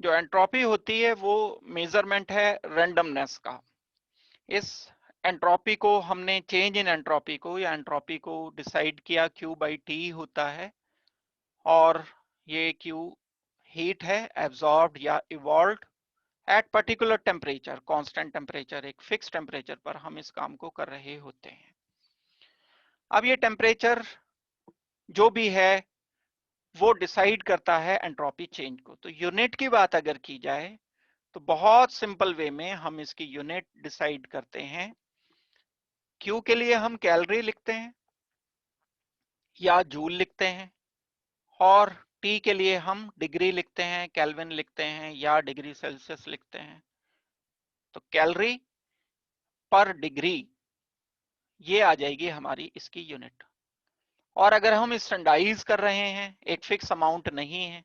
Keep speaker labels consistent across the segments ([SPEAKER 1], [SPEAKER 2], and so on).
[SPEAKER 1] जो एंट्रोपी होती है वो मेजरमेंट है रैंडमनेस का। इस एंट्रोपी को हमने चेंज इन एंट्रोपी को या एंट्रोपी को डिसाइड किया Q बाई T होता है, और ये Q हीट है एब्जॉर्ब्ड या evolved at particular temperature, constant temperature, एक फिक्स टेम्परेचर पर हम इस काम को कर रहे होते हैं। अब ये टेम्परेचर जो भी है वो डिसाइड करता है एंट्रोपी चेंज को। तो यूनिट की बात अगर की जाए तो बहुत सिंपल वे में हम इसकी यूनिट डिसाइड करते हैं। Q के लिए हम कैलोरी लिखते हैं या जूल लिखते हैं, और T के लिए हम डिग्री लिखते हैं, केल्विन लिखते हैं या डिग्री सेल्सियस लिखते हैं। तो कैलोरी पर डिग्री ये आ जाएगी हमारी इसकी यूनिट। और अगर हम स्टैंडर्डाइज कर रहे हैं, एक फिक्स अमाउंट नहीं है,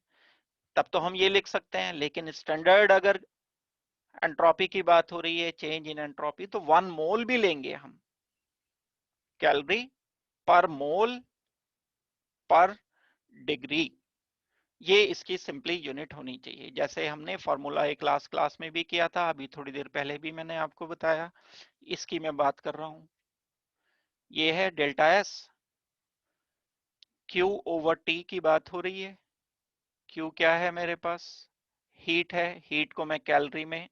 [SPEAKER 1] तब तो हम ये लिख सकते हैं। लेकिन स्टैंडर्ड अगर एंट्रोपी की बात हो रही है, चेंज इन एंट्रोपी, तो 1 मोल भी लेंगे हम, कैलोरी पर मोल पर डिग्री, ये इसकी सिंपली यूनिट होनी चाहिए। जैसे हमने फॉर्मूला एक क्लास में भी किया था, अभी थोड़ी देर पहले भी मैंने आपको बताया, इसकी मैं बात कर रहा हूं। ये है delta S, Q over T की बात हो रही है। Q क्या है मेरे पास, हीट है, हीट को मैं कैलोरी में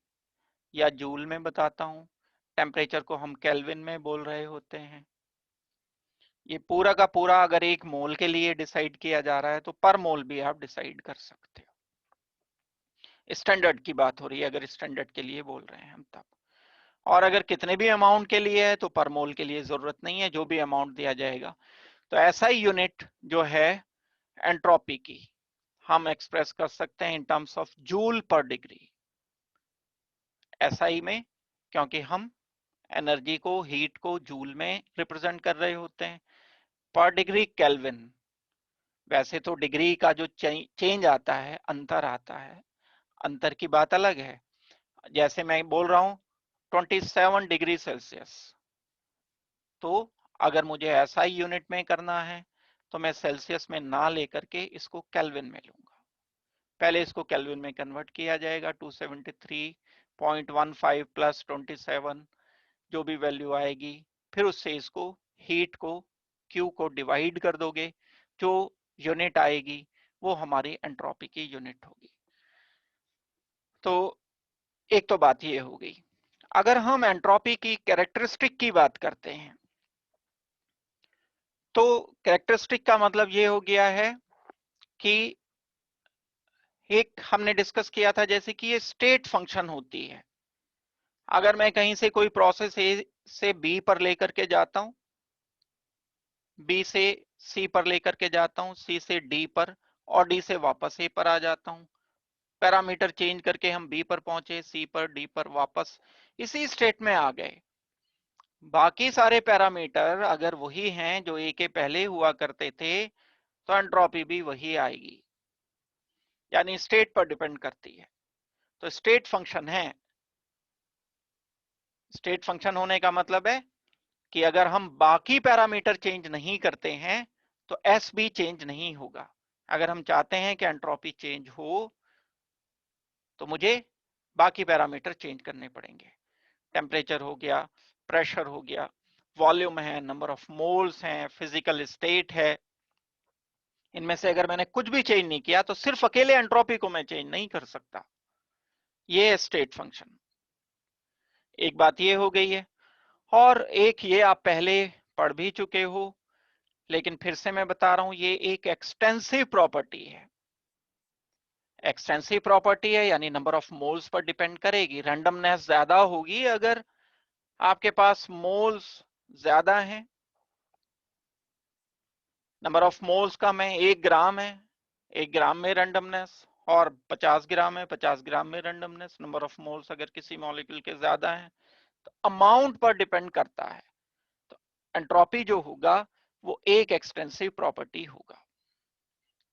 [SPEAKER 1] या जूल में बताता हूं, टेम्परेचर को हम केल्विन में बोल रहे होते हैं। ये पूरा का पूरा अगर एक मोल के लिए डिसाइड किया जा रहा है तो पर मोल भी आप डिसाइड कर सकते हो। स्टैंडर्ड की बात हो रही है, अगर स्टैंडर्ड के लिए बोल रहे हैं हम तब। और अगर कितने भी अमाउंट के लिए है तो पर मोल के लिए जरूरत नहीं है, जो भी अमाउंट दिया जाएगा। तो ऐसा ही यूनिट जो है एंट्रोपी की हम एक्सप्रेस कर सकते हैं इन टर्म्स ऑफ जूल पर डिग्री, एसआई में, क्योंकि हम एनर्जी को, हीट को जूल में रिप्रेजेंट कर रहे होते हैं। पर डिग्री केल्विन, वैसे तो डिग्री का जो चेंज आता है, अंतर आता है, अंतर की बात अलग है। जैसे मैं बोल रहा हूं 27 डिग्री सेल्सियस, तो अगर मुझे ऐसा ही यूनिट में करना है तो मैं सेल्सियस में ना लेकर के इसको केल्विन में लूंगा। पहले इसको केल्विन में कन्वर्ट किया जाएगा, 273.15 प्लस 27 जो भी वैल्यू आएगी, फिर उससे इसको हीट को, Q को डिवाइड कर दोगे, जो यूनिट आएगी वो हमारी एंट्रोपी की यूनिट होगी। तो एक तो बात ये हो गई। अगर हम एंट्रोपी की कैरेक्टरिस्टिक की बात करते हैं तो कैरेक्टरिस्टिक का मतलब ये हो गया है कि एक हमने डिस्कस किया था जैसे कि ये स्टेट फंक्शन होती है। अगर मैं कहीं से कोई प्रोसेस ए से बी पर लेकर के जाता हूं, बी से सी पर लेकर के जाता हूं, सी से डी पर, और डी से वापस ए पर आ जाता हूं, पैरामीटर चेंज करके हम बी पर पहुंचे, सी पर, डी पर, वापस इसी स्टेट में आ गए। बाकी सारे पैरामीटर अगर वही हैं जो ए के पहले हुआ करते थे तो एंट्रोपी भी वही आएगी, यानी स्टेट पर डिपेंड करती है। तो स्टेट फंक्शन है। स्टेट फंक्शन होने का मतलब है कि अगर हम बाकी पैरामीटर चेंज नहीं करते हैं तो एस भी चेंज नहीं होगा। अगर हम चाहते हैं कि एंट्रोपी चेंज हो तो मुझे बाकी पैरामीटर चेंज करने पड़ेंगे। टेम्परेचर हो गया, प्रेशर हो गया, वॉल्यूम है, नंबर ऑफ मोल्स हैं, फिजिकल स्टेट है। इनमें से अगर मैंने कुछ भी चेंज नहीं किया तो सिर्फ अकेले एंट्रोपी को मैं चेंज नहीं कर सकता। ये है स्टेट फंक्शन। एक बात ये हो गई है, और एक ये आप पहले पढ़ भी चुके हो, लेकिन फिर से मैं बता रहा हूं, ये एक एक्सटेंसिव प्रॉपर्टी है। एक्सटेंसिव प्रॉपर्टी है यानी number of moles per depend करेगी। रैंडमनेस ज्यादा होगी अगर आपके पास मोल्स ज्यादा हैं। नंबर ऑफ मोल्स का मैं 1 ग्राम है, 1 ग्राम में रैंडमनेस, और 50 ग्राम है, 50 ग्राम में रैंडमनेस। नंबर ऑफ मोल्स अगर किसी मॉलिक्यूल के ज्यादा है तो अमाउंट पर डिपेंड करता है। तो एंट्रोपी जो होगा वो एक एक्सटेंसिव प्रॉपर्टी होगा।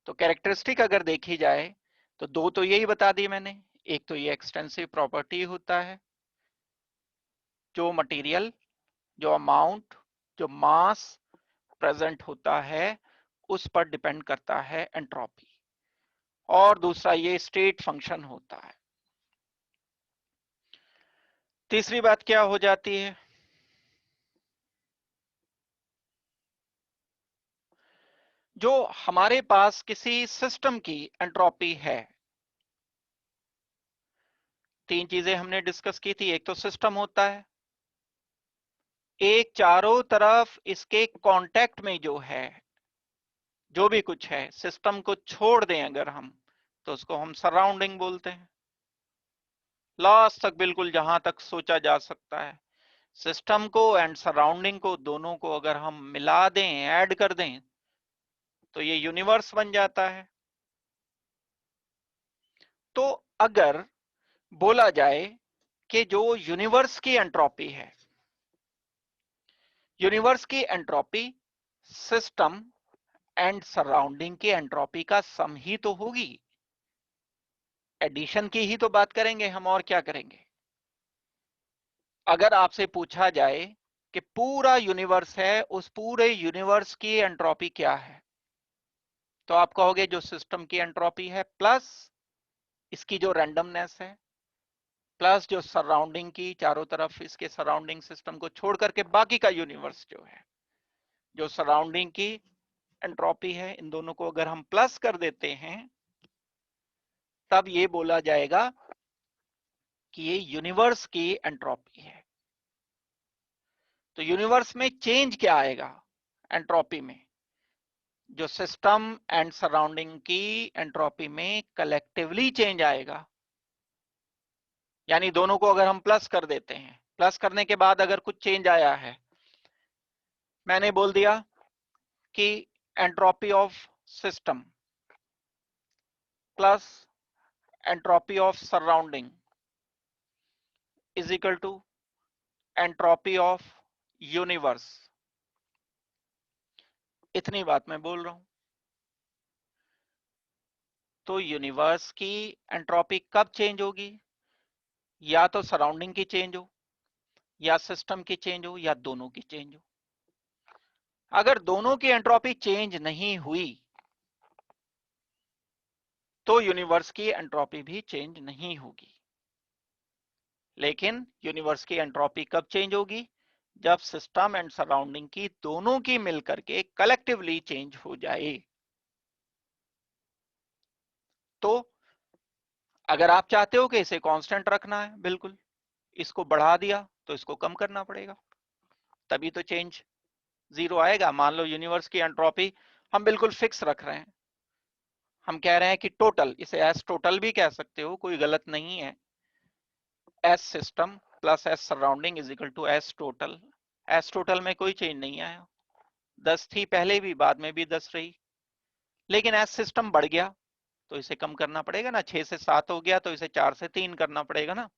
[SPEAKER 1] तो कैरेक्टरिस्टिक अगर देखी जाए तो दो तो यही बता दी मैंने। एक तो ये एक्सटेंसिव प्रॉपर्टी होता है, जो मटेरियल, जो अमाउंट, जो मास प्रेजेंट होता है उस पर डिपेंड करता है एंट्रोपी। और दूसरा ये स्टेट फंक्शन होता है। तीसरी बात क्या हो जाती है, जो हमारे पास किसी सिस्टम की एंट्रोपी है, तीन चीजें हमने डिस्कस की थी। एक तो सिस्टम होता है, एक चारों तरफ इसके कांटेक्ट में जो है, जो भी कुछ है, सिस्टम को छोड़ दें अगर हम, तो उसको हम सराउंडिंग बोलते हैं। लास्ट तक बिल्कुल जहां तक सोचा जा सकता है, सिस्टम को एंड सराउंडिंग को, दोनों को अगर हम मिला दें, ऐड कर दें, तो ये यूनिवर्स बन जाता है। तो अगर बोला जाए कि जो यूनिवर्स की एंट्रोपी है, यूनिवर्स की एंट्रोपी सिस्टम एंड सराउंडिंग की एंट्रोपी का सम ही तो होगी। एडिशन की ही तो बात करेंगे हम, और क्या करेंगे। अगर आपसे पूछा जाए कि पूरा यूनिवर्स है, उस पूरे यूनिवर्स की एंट्रोपी क्या है, तो आप कहोगे जो सिस्टम की एंट्रोपी है प्लस इसकी जो रैंडमनेस है, प्लस जो सराउंडिंग की, चारों तरफ इसके सराउंडिंग सिस्टम को छोड़ करके बाकी का यूनिवर्स जो है, जो सराउंडिंग की एंट्रोपी है, इन दोनों को अगर हम प्लस कर देते हैं, तब ये बोला जाएगा कि ये यूनिवर्स की एंट्रोपी है। तो यूनिवर्स में चेंज क्या आएगा एंट्रोपी में, जो सिस्टम एंड सराउंडिंग की एंट्रोपी में कलेक्टिवली चेंज आएगा। यानी दोनों को अगर हम प्लस कर देते हैं, प्लस करने के बाद अगर कुछ चेंज आया है, मैंने बोल दिया कि entropy of system plus entropy of surrounding is equal to entropy of universe. इतनी बात मैं बोल रहा हूं। तो यूनिवर्स की एंट्रोपी कब चेंज होगी, या तो सराउंडिंग की चेंज हो, या सिस्टम की चेंज हो, या दोनों की चेंज हो। अगर दोनों की एंट्रोपी चेंज नहीं हुई, तो यूनिवर्स की एंट्रोपी भी चेंज नहीं होगी। लेकिन यूनिवर्स की एंट्रोपी कब चेंज होगी, जब सिस्टम एंड सराउंडिंग की दोनों की मिलकर के कलेक्टिवली चेंज हो जाए। तो अगर आप चाहते हो कि इसे कांस्टेंट रखना है, बिल्कुल, इसको बढ़ा दिया तो इसको कम करना पड़ेगा, तभी तो चेंज जीरो आएगा। मान लो यूनिवर्स की एंट्रोपी हम बिल्कुल फिक्स रख रहे हैं, हम कह रहे हैं कि टोटल, इसे एस टोटल भी कह सकते हो, कोई गलत नहीं है। S system plus S surrounding is equal to S total. S total में कोई चेंज नहीं आया, 10 थी पहले भी, बाद में भी 10 रही। लेकिन एस सिस्टम बढ़ गया तो इसे कम करना पड़ेगा ना, 6 से 7 हो गया तो इसे 4 से 3 करना पड़ेगा ना।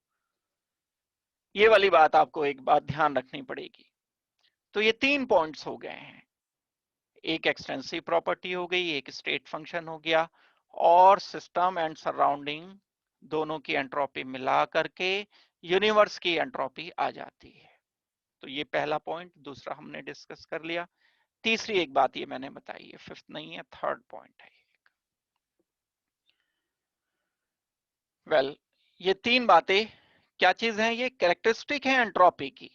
[SPEAKER 1] ये वाली बात आपको एक बात ध्यान रखनी पड़ेगी। तो ये 3 पॉइंट्स हो गए हैं, एक एक्सटेंसिव प्रॉपर्टी हो गई, एक स्टेट फंक्शन हो गया, और सिस्टम एंड सराउंडिंग दोनों की एंट्रोपी मिला करके यूनिवर्स की एंट्रोपी आ जाती है। तो ये पहला पॉइंट, दूसरा हमने डिस्कस कर लिया। तीसरी एक बात ये मैंने बताई है, फिफ्थ नहीं है, थर्ड पॉइंट है। वेल ये तीन बातें क्या चीज हैं, ये कैरेक्टरिस्टिक है एंट्रोपी की।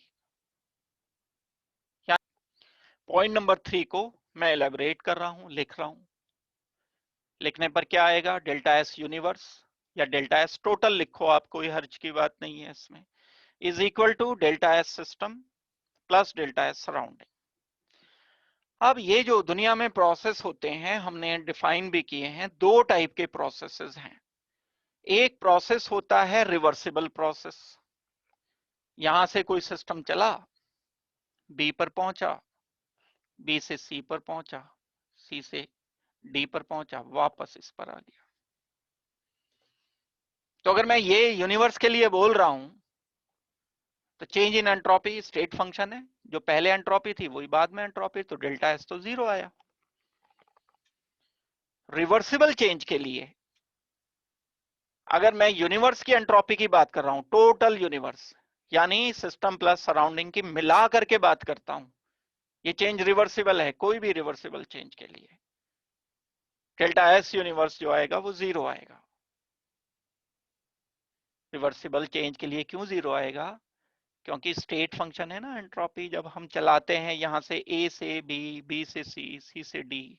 [SPEAKER 1] पॉइंट नंबर 3 को मैं एलेबरेट कर रहा हूं, लिख रहा हूं। लिखने पर क्या आएगा, डेल्टा एस यूनिवर्स या डेल्टा एस टोटल लिखो आप, कोई हर्ज की बात नहीं है इसमें, is equal to delta S system plus delta S surrounding. अब ये जो दुनिया में प्रोसेस होते हैं, हमने डिफाइन भी किए हैं, दो टाइप के प्रोसेसेस हैं। एक प्रोसेस होता है रिवर्सिबल प्रोसेस, यहां से कोई सिस्टम चला, बी पर पहुंचा, बी से सी पर पहुंचा, सी से डी पर पहुंचा, वापस इस पर आ गया। तो अगर मैं ये यूनिवर्स के लिए बोल रहा हूं, तो change in entropy state function है, जो पहले एंट्रोपी थी वही बाद में एंट्रोपी, तो डेल्टा एस तो जीरो आया। रिवर्सिबल चेंज के लिए अगर मैं यूनिवर्स की एंट्रोपी की बात कर रहा हूं, टोटल यूनिवर्स यानी सिस्टम प्लस सराउंडिंग की मिला करके बात करता हूं, ये चेंज रिवर्सिबल है, कोई भी रिवर्सिबल चेंज के लिए। डेल्टा एस यूनिवर्स जो आएगा वो 0 आएगा। रिवर्सिबल चेंज के लिए क्यों 0 आएगा? क्योंकि स्टेट फंक्शन है ना एंट्रोपी, जब हम चलाते हैं यहां से ए से बी, बी से सी, सी से डी,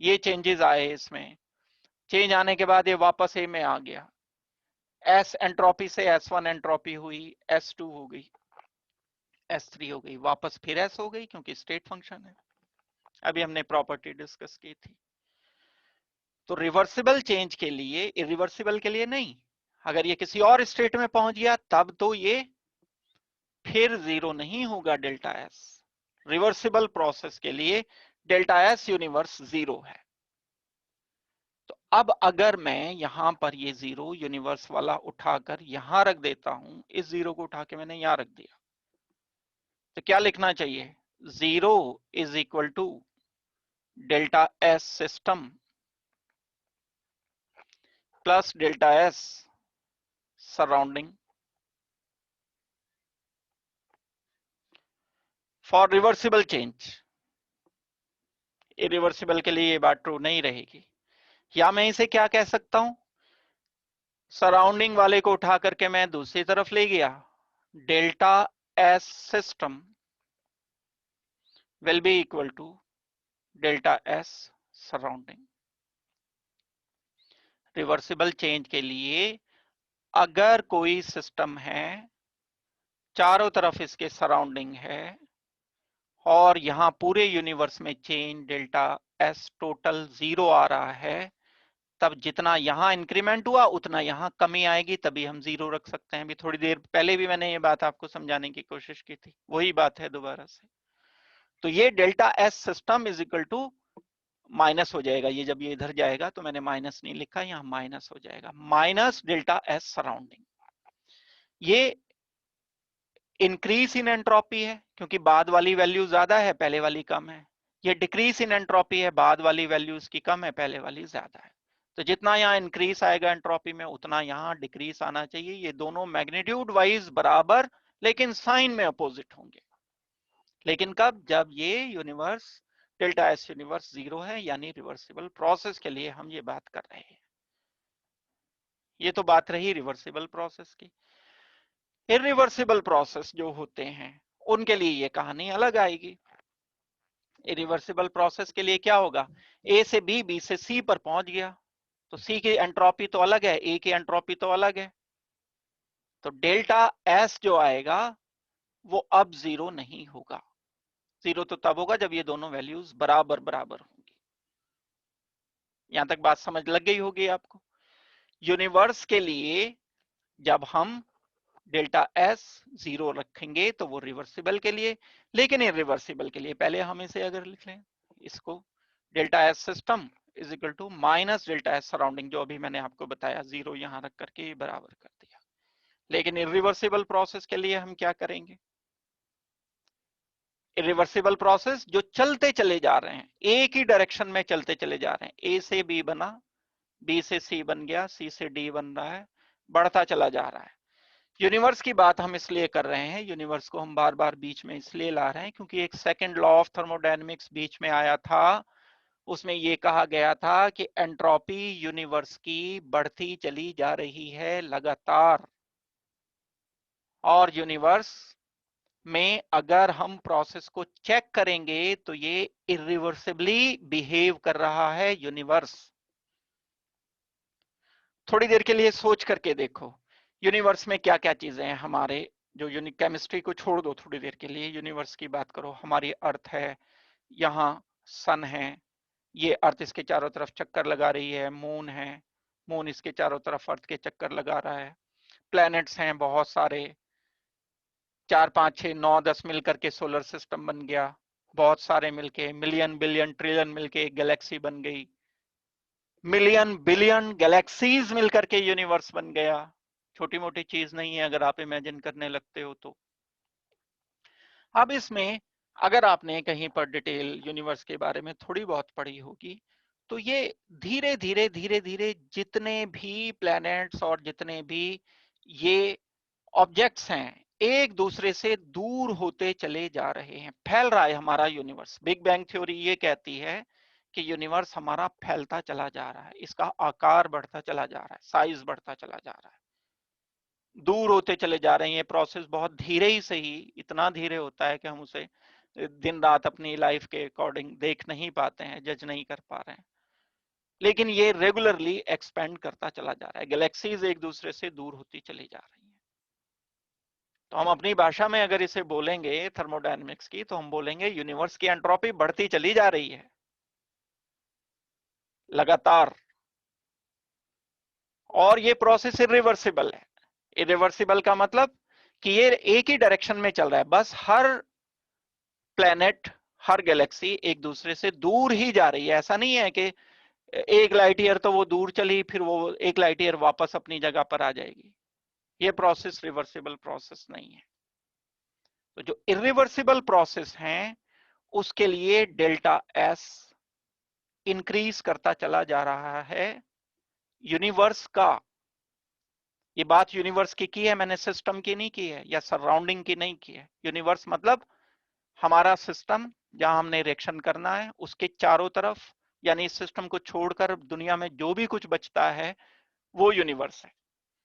[SPEAKER 1] ये चेंजेस आए, इसमें चेंज आने के बाद ये वापस ए में आ गया। एस एंट्रोपी से S1 एंट्रोपी हुई, S2 हो गई, S3 हो गई, वापस फिर S हो गई, क्योंकि स्टेट फंक्शन है। अभी हमने प्रॉपर्टी डिस्कस की थी। तो रिवर्सिबल चेंज के लिए, इरिवर्सिबल के लिए नहीं, अगर ये किसी और स्टेट में पहुंच गया तब तो ये फिर 0 नहीं होगा डेल्टा एस। रिवर्सिबल प्रोसेस के लिए डेल्टा एस यूनिवर्स 0 है। तो अब अगर मैं यहां पर ये 0 यूनिवर्स वाला उठाकर यहां रख देता हूं, इस 0 को उठा के मैंने यहां रख दिया, तो क्या लिखना चाहिए? 0 is equal to delta S system plus delta S surrounding for reversible change. Irreversible के लिए ये बात ट्रू नहीं रहेगी। या मैं इसे क्या कह सकता हूं? सराउंडिंग वाले को उठा करके मैं दूसरी तरफ ले गया, delta S system will be equal to delta S surrounding. Reversible change के लिए अगर कोई सिस्टम है, चारों तरफ इसके सराउंडिंग है, और यहां पूरे यूनिवर्स में चेंज डेल्टा एस टोटल 0 आ रहा है, तब जितना यहां इंक्रीमेंट हुआ उतना यहां कमी आएगी, तभी हम 0 रख सकते हैं। अभी थोड़ी देर पहले भी मैंने ये बात आपको समझाने की कोशिश की थी, वही बात है दोबारा से। तो ये delta S system is equal to minus हो जाएगा, ये जब ये इधर जाएगा तो मैंने माइनस नहीं लिखा, यहां माइनस हो जाएगा, माइनस डेल्टा एस सराउंडिंग। ये इंक्रीज इन एंट्रोपी है क्योंकि बाद वाली वैल्यू ज्यादा है, पहले वाली कम है। ये डिक्रीज इन एंट्रोपी है, बाद वाली वैल्यू उसकी कम है, पहले वाली ज्यादा है। तो जितना यहाँ इंक्रीज आएगा एंट्रोपी में, उतना यहाँ डिक्रीज आना चाहिए। ये दोनों मैग्नीट्यूड वाइज बराबर लेकिन साइन में अपोजिट होंगे। लेकिन कब? जब ये यूनिवर्स डेल्टा एस यूनिवर्स 0 है, यानी रिवर्सिबल प्रोसेस के लिए हम ये बात कर रहे हैं। ये तो बात रही रिवर्सिबल प्रोसेस की। इरिवर्सिबल प्रोसेस जो होते हैं उनके लिए ये कहानी अलग आएगी। इरिवर्सिबल प्रोसेस के लिए क्या होगा? ए से बी, बी से सी पर पहुंच गया, तो सी की एंट्रोपी तो अलग है, ए की एंट्रोपी तो अलग है। तो डेल्टा एस जो आएगा वो अब 0 नहीं होगा। 0 तो तब होगा जब ये दोनों वैल्यूज बराबर बराबर होंगी। यहां तक बात समझ लग गई होगी आपको। यूनिवर्स के लिए जब हम डेल्टा एस 0 रखेंगे तो वो रिवर्सिबल के लिए, लेकिन इरिवर्सिबल के लिए पहले हम इसे अगर लिख लें, इसको delta S system is equal to minus delta S surrounding, जो अभी मैंने आपको बताया 0 यहां रख करके बराबर कर दिया। लेकिन इरिवर्सिबल प्रोसेस के लिए हम क्या करेंगे? इरिवर्सिबल प्रोसेस जो चलते चले जा रहे हैं, एक ही डायरेक्शन में चलते चले जा रहे हैं, ए से बी बना, बी से सी बन गया, सी से डी बन रहा है, बढ़ता चला जा रहा है। यूनिवर्स की बात हम इसलिए कर रहे हैं, यूनिवर्स को हम बार बार बीच में इसलिए ला रहे हैं क्योंकि एक सेकंड लॉ ऑफ थर्मोडायनेमिक्स बीच में आया था, उसमें यह कहा गया था कि एंट्रोपी यूनिवर्स की बढ़ती चली जा रही है लगातार, और यूनिवर्स में अगर हम प्रोसेस को चेक करेंगे तो ये इरिवर्सिबली बिहेव कर रहा है यूनिवर्स। थोड़ी देर के लिए सोच करके देखो, यूनिवर्स में क्या क्या चीजें हैं हमारे, जो यूनिक केमिस्ट्री को छोड़ दो, थोड़ी देर के लिए यूनिवर्स की बात करो। हमारी अर्थ है, यहाँ सन है, ये अर्थ इसके चारों तरफ चक्कर लगा रही है, मून है, मून इसके चारों तरफ अर्थ के चक्कर लगा रहा है, प्लैनेट्स हैं बहुत सारे, 4 5 6 9 10 मिलकर के सोलर सिस्टम बन गया, बहुत सारे मिलके, मिलियन बिलियन ट्रिलियन मिलके एक गैलेक्सी बन गई, मिलियन बिलियन गैलेक्सीज मिलकर के यूनिवर्स बन गया। छोटी मोटी चीज नहीं है अगर आप इमेजिन करने लगते हो तो। अब इसमें अगर आपने कहीं पर डिटेल यूनिवर्स के बारे में थोड़ी बहुत पढ़ी होगी, तो ये धीरे धीरे धीरे धीरे जितने भी प्लैनेट्स और जितने भी ये ऑब्जेक्ट्स हैं, एक दूसरे से दूर होते चले जा रहे हैं, फैल रहा है हमारा यूनिवर्स। बिग बैंग थ्योरी ये कहती है कि यूनिवर्स हमारा फैलता चला जा रहा है, इसका आकार बढ़ता चला जा रहा है, साइज बढ़ता चला जा रहा है, दूर होते चले जा रहे हैं। ये प्रोसेस बहुत धीरे ही सही, इतना धीरे होता है कि हम उसे दिन रात अपनी लाइफ के अकॉर्डिंग देख नहीं पाते हैं, जज नहीं कर पा रहे हैं, लेकिन ये रेगुलरली एक्सपेंड करता चला जा रहा है। गैलेक्सीज एक दूसरे से दूर होती चली जा रही हैं। तो हम अपनी भाषा में अगर इसे बोलेंगे थर्मोडायनेमिक्स की, तो हम बोलेंगे यूनिवर्स की एंट्रोपी बढ़ती चली जा रही है लगातार, और ये प्रोसेस इरिवर्सिबल है। इरिवर्सिबल का मतलब कि ये एक ही डायरेक्शन में चल रहा है, बस हर प्लेनेट, हर गैलेक्सी एक दूसरे से दूर ही जा रही है। ऐसा नहीं है कि एक लाइट ईयर तो वो दूर चली, फिर वो एक लाइट ईयर वापस अपनी जगह पर आ जाएगी। ये प्रोसेस रिवर्सिबल प्रोसेस नहीं है। तो जो इरिवर्सिबल प्रोसेस हैं उसके लिए डेल्टा एस इंक्रीज करता चला जा रहा है यूनिवर्स का। ये बात यूनिवर्स की है मैंने, सिस्टम की नहीं की है या सराउंडिंग की नहीं की है। यूनिवर्स मतलब हमारा सिस्टम जहां हमने रिएक्शन करना है, उसके चारों तरफ, यानी इस सिस्टम को छोड़कर दुनिया में जो भी कुछ बचता है वो यूनिवर्स है,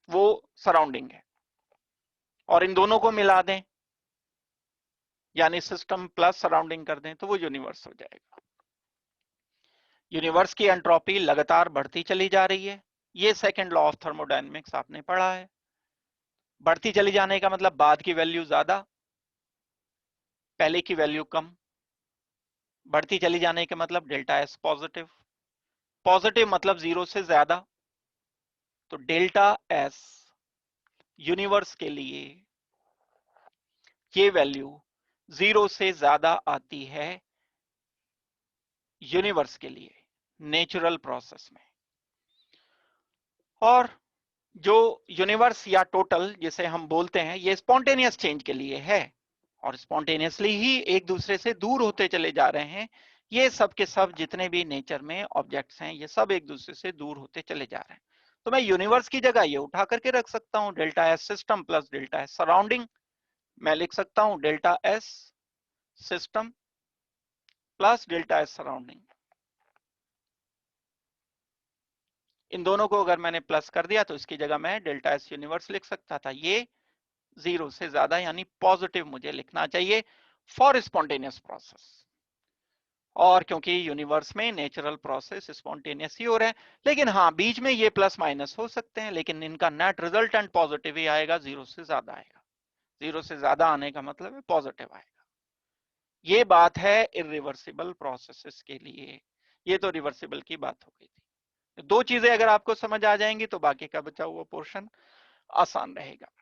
[SPEAKER 1] वो सराउंडिंग है। और इन दोनों को मिला दें, यानी सिस्टम प्लस सराउंडिंग कर दें, तो वो यूनिवर्स हो जाएगा। यूनिवर्स की एंट्रोपी लगातार बढ़ती चली जा रही है। ये सेकंड लॉ ऑफ थर्मोडायनेमिक्स आपने पढ़ा है। बढ़ती चली जाने का मतलब बाद की वैल्यू ज्यादा, पहले की वैल्यू कम। बढ़ती चली जाने के मतलब डेल्टा एस पॉजिटिव, पॉजिटिव मतलब जीरो से ज्यादा। तो डेल्टा एस यूनिवर्स के लिए ये वैल्यू जीरो से ज्यादा आती है यूनिवर्स के लिए नेचुरल प्रोसेस में। और जो यूनिवर्स या टोटल जिसे हम बोलते हैं, ये स्पॉन्टेनियस चेंज के लिए है, और स्पॉन्टेनियसली ही एक दूसरे से दूर होते चले जा रहे हैं। ये सब के सब जितने भी नेचर में ऑब्जेक्ट्स हैं, ये सब एक दूसरे से दूर होते चले जा रहे हैं। तो मैं यूनिवर्स की जगह ये उठा करके रख सकता हूं, delta S system plus delta S surrounding. मैं लिख सकता हूं delta S system plus delta S surrounding. इन दोनों को अगर मैंने प्लस कर दिया तो इसकी जगह मैं डेल्टा एस यूनिवर्स लिख सकता था। ये जीरो से ज्यादा यानी पॉजिटिव मुझे लिखना चाहिए फॉर स्पॉन्टेनियस प्रोसेस। और क्योंकि यूनिवर्स में नेचुरल प्रोसेस स्पॉन्टेनियस ही हो रहे हैं, लेकिन हाँ बीच में ये प्लस माइनस हो सकते हैं, लेकिन इनका नेट रिजल्ट एंड पॉजिटिव ही आएगा, जीरो से ज्यादा आएगा। जीरो से ज्यादा आने का मतलब है पॉजिटिव आएगा। ये बात है इरिवर्सिबल प्रोसेसेस के लिए। ये तो रिवर्सिबल की बात हो गई थी। दो चीजें अगर आपको समझ आ जाएंगी तो बाकी का बचा हुआ पोर्शन आसान रहेगा।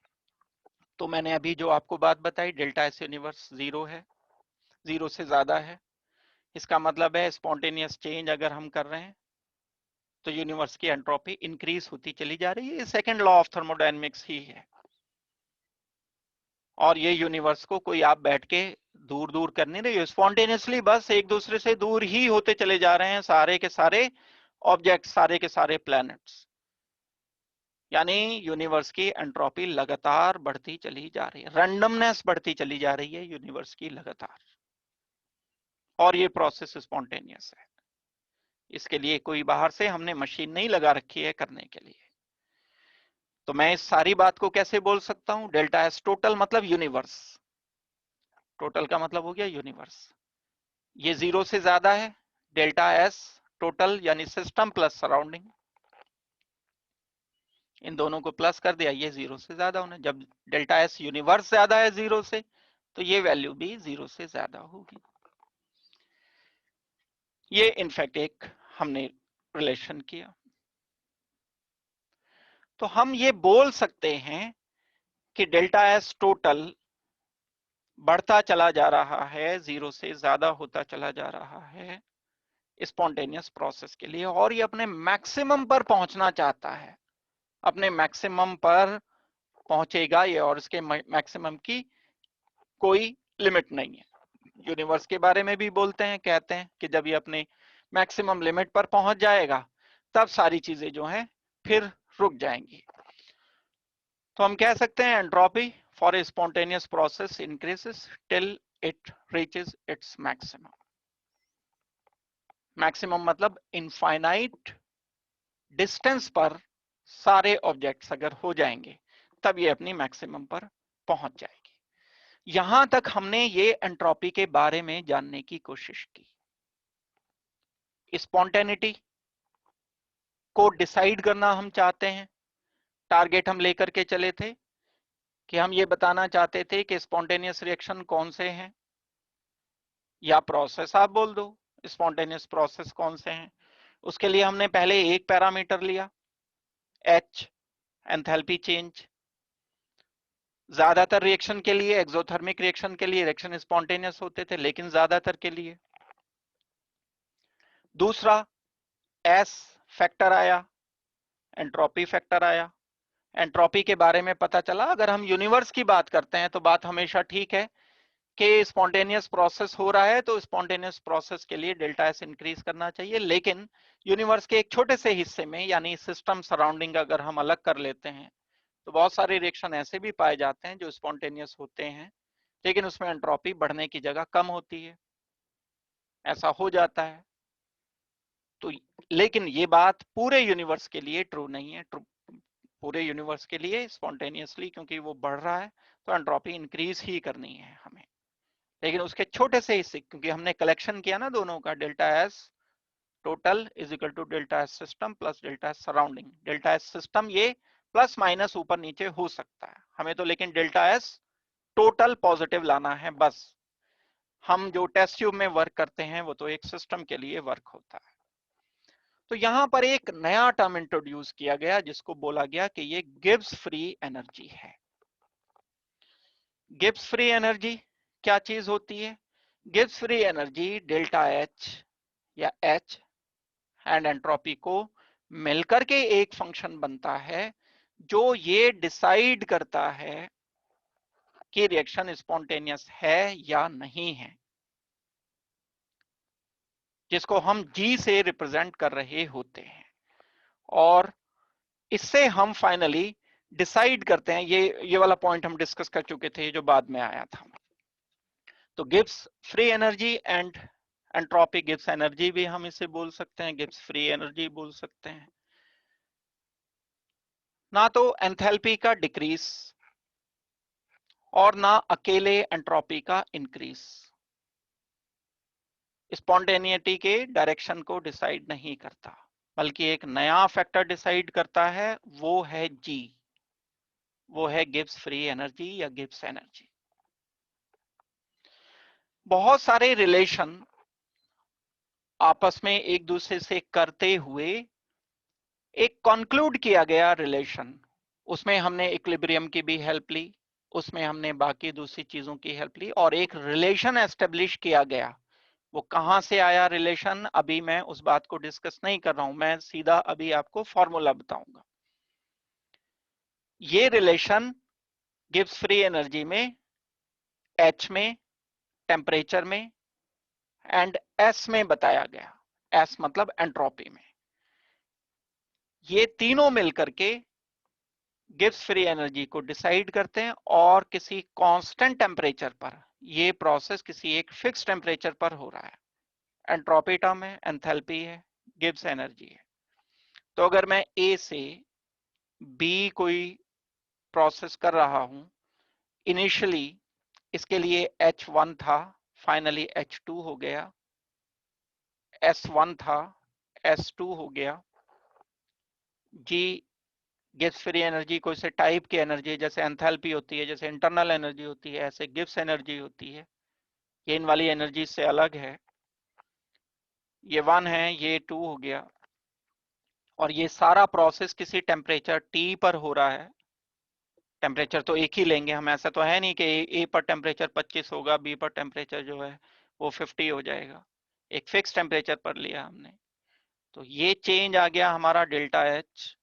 [SPEAKER 1] तो मैंने अभी जो आपको बात बताई, डेल्टा एस यूनिवर्स जीरो है, जीरो से ज्यादा है, इसका मतलब है स्पॉन्टेनियस चेंज अगर हम कर रहे हैं तो यूनिवर्स की एंट्रोपी इंक्रीज होती चली जा रही है। ये सेकंड लॉ ऑफ थर्मोडायनेमिक्स ही है। और ये यूनिवर्स को कोई आप बैठ के दूर दूर कर नहीं रही, स्पॉन्टेनियसली बस एक दूसरे से दूर ही होते चले जा रहे हैं सारे के सारे ऑब्जेक्ट, सारे के सारे प्लैनेट्स। यानी यूनिवर्स की एंट्रोपी लगातार बढ़ती चली जा रही है, रैंडमनेस बढ़ती चली जा रही है यूनिवर्स की लगातार, और ये प्रोसेस स्पॉन्टेनियस है। इसके लिए कोई बाहर से हमने मशीन नहीं लगा रखी है करने के लिए। तो मैं इस सारी बात को कैसे बोल सकता हूं, डेल्टा एस टोटल मतलब यूनिवर्स, टोटल का मतलब हो गया यूनिवर्स, ये जीरो से ज्यादा है, डेल्टा एस टोटल यानी सिस्टम प्लस सराउंडिंग, इन दोनों को प्लस कर दिया, ये जीरो से ज्यादा होना। जब डेल्टा एस यूनिवर्स ज्यादा है जीरो से, तो ये वैल्यू भी जीरो से ज्यादा होगी। ये इनफैक्ट एक हमने रिलेशन किया। तो हम ये बोल सकते हैं कि डेल्टा एस टोटल बढ़ता चला जा रहा है, जीरो से ज्यादा होता चला जा रहा है स्पॉन्टेनियस प्रोसेस के लिए, और ये अपने मैक्सिमम पर पहुंचना चाहता है, अपने मैक्सिमम पर पहुंचेगा ये, और इसके मैक्सिमम की कोई लिमिट नहीं है। यूनिवर्स के बारे में भी बोलते हैं, कहते हैं कि जब ये अपने मैक्सिमम लिमिट पर पहुंच जाएगा तब सारी चीजें जो हैं फिर रुक जाएंगी। तो हम कह सकते हैं entropy for a spontaneous process increases till it reaches its maximum. Maximum मतलब इनफाइनाइट डिस्टेंस पर सारे ऑब्जेक्ट्स अगर हो जाएंगे तब ये अपनी मैक्सिमम पर पहुंच जाएगी। यहां तक हमने ये एंट्रोपी के बारे में जानने की कोशिश की। स्पॉन्टेनिटी को डिसाइड करना हम चाहते हैं। टारगेट हम लेकर के चले थे कि हम ये बताना चाहते थे कि स्पॉन्टेनियस रिएक्शन कौन से हैं, या प्रोसेस आप बोल दो, स्पॉन्टेनियस प्रोसेस कौन से हैं। उसके लिए हमने पहले एक पैरामीटर लिया, एच, एंथैल्पी चेंज। ज्यादातर रिएक्शन के लिए, एक्सोथर्मिक रिएक्शन के लिए रिएक्शन स्पॉन्टेनियस होते थे, लेकिन ज्यादातर के लिए। दूसरा एस फैक्टर आया, एंट्रोपी फैक्टर आया। एंट्रोपी के बारे में पता चला, अगर हम यूनिवर्स की बात करते हैं तो बात हमेशा ठीक है कि स्पॉन्टेनियस प्रोसेस हो रहा है तो स्पॉन्टेनियस प्रोसेस के लिए डेल्टा एस इंक्रीज करना चाहिए। लेकिन यूनिवर्स के एक छोटे से हिस्से में, यानी सिस्टम सराउंडिंग अगर हम अलग कर लेते हैं, तो बहुत सारे रिएक्शन ऐसे भी पाए जाते हैं जो स्पॉन्टेनियस होते हैं लेकिन उसमें एंट्रोपी बढ़ने की जगह कम होती है। ऐसा हो जाता है। तो लेकिन ये बात पूरे यूनिवर्स के लिए ट्रू नहीं है। पूरे यूनिवर्स के लिए स्पॉन्टेनियसली क्योंकि वो बढ़ रहा है तो एंट्रोपी इंक्रीज ही करनी है हमें। लेकिन उसके छोटे से हिस्से, क्योंकि हमने कलेक्शन किया ना दोनों का, delta S total is equal to delta S system plus delta S surrounding. Delta S system ये प्लस माइनस ऊपर नीचे हो सकता है, हमें तो लेकिन डेल्टा एस टोटल पॉजिटिव लाना है बस। हम जो टेस्ट ट्यूब में वर्क करते हैं वो तो एक सिस्टम के लिए वर्क होता है। तो यहां पर एक नया टर्म इंट्रोड्यूस किया गया जिसको बोला गया कि ये गिब्स फ्री एनर्जी है। गिब्स फ्री एनर्जी क्या चीज होती है? Gibbs free energy delta H या एच एंड एंट्रोपी को मिलकर के एक फंक्शन बनता है जो ये डिसाइड करता है कि रिएक्शन स्पॉन्टेनियस है या नहीं है, जिसको हम जी से रिप्रेजेंट कर रहे होते हैं। और इससे हम फाइनली डिसाइड करते हैं, ये वाला पॉइंट हम डिस्कस कर चुके थे जो बाद में आया था। तो Gibbs free energy and entropy Gibbs energy भी हम इसे बोल सकते हैं, गिब्स फ्री एनर्जी बोल सकते हैं। ना तो एंथैल्पी का डिक्रीज और ना अकेले एंट्रोपी का इंक्रीज स्पॉन्टेनिटी के डायरेक्शन को डिसाइड नहीं करता, बल्कि एक नया फैक्टर डिसाइड करता है, वो है जी, वो है गिब्स फ्री एनर्जी या गिब्स एनर्जी। बहुत सारे रिलेशन आपस में एक दूसरे से करते हुए एक कंक्लूड किया गया रिलेशन, उसमें हमने इक्विलिब्रियम की भी हेल्प ली, उसमें हमने बाकी दूसरी चीजों की हेल्प ली और एक रिलेशन एस्टेब्लिश किया गया। वो कहां से आया रिलेशन, अभी मैं उस बात को डिस्कस नहीं कर रहा हूं, मैं सीधा अभी आपको फॉर्मूला बताऊंगा। ये रिलेशन गिब्स फ्री एनर्जी में, एच में, टेम्परेचर में एंड एस में बताया गया। एस मतलब एंट्रोपी में। ये तीनों मिलकर के गिब्स फ्री एनर्जी को डिसाइड करते हैं और किसी कांस्टेंट टेम्परेचर पर, ये प्रोसेस किसी एक फिक्स टेम्परेचर पर हो रहा है। एंट्रोपी टर्म है, एंथैल्पी है, गिब्स एनर्जी है। तो अगर मैं ए से बी कोई प्रोसेस कर रहा हूं, इनिशियली इसके लिए H1 था, फाइनली H2 हो गया, S1 था, S2 हो गया। जी गिब्स फ्री एनर्जी को इसे टाइप की एनर्जी, जैसे एंथैल्पी होती है, जैसे इंटरनल एनर्जी होती है, ऐसे गिब्स एनर्जी होती है। ये इन वाली एनर्जी से अलग है। ये 1 है, ये 2 हो गया। और ये सारा प्रोसेस किसी टेम्परेचर T पर हो रहा है। टेम्परेचर तो एक ही लेंगे हम, ऐसा तो है नहीं कि ए पर टेम्परेचर 25 होगा, बी पर टेम्परेचर जो है वो 50 हो जाएगा। एक फिक्स टेम्परेचर पर लिया हमने। तो ये चेंज आ गया हमारा डेल्टा एच,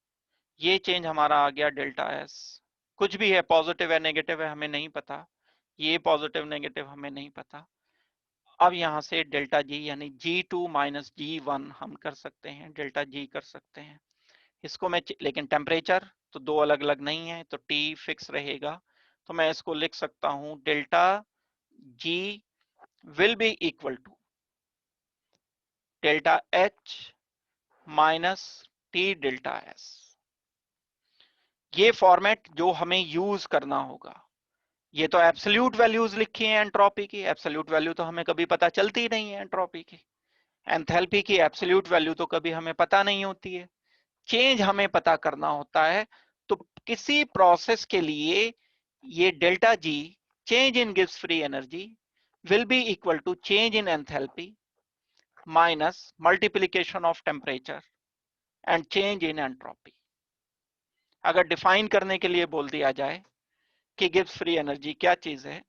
[SPEAKER 1] ये चेंज हमारा आ गया डेल्टा एस। कुछ भी है, पॉजिटिव है नेगेटिव है हमें नहीं पता, ये पॉजिटिव नेगेटिव हमें नहीं पता। अब यहां से डेल्टा जी यानी G2 माइनस G1 हम कर सकते हैं, डेल्टा जी कर सकते हैं इसको मैं। लेकिन टेम्परेचर तो दो अलग अलग नहीं है तो T फिक्स रहेगा। तो मैं इसको लिख सकता हूं delta G will be equal to delta H minus T delta S. ये फॉर्मेट जो हमें यूज करना होगा। ये तो एब्सोल्यूट वैल्यूज लिखी हैं एंट्रोपी की, एब्सोल्यूट वैल्यू तो हमें कभी पता चलती नहीं है एंट्रोपी की। एंथैल्पी की एब्सोल्यूट वैल्यू तो कभी हमें पता नहीं होती है। चेंज हमें पता करना होता है। तो किसी प्रोसेस के लिए ये delta G, change in Gibbs free energy, will be equal to change in enthalpy minus multiplication of temperature and change in entropy. अगर डिफाइन करने के लिए बोल दिया जाए कि गिब्स फ्री एनर्जी क्या चीज है,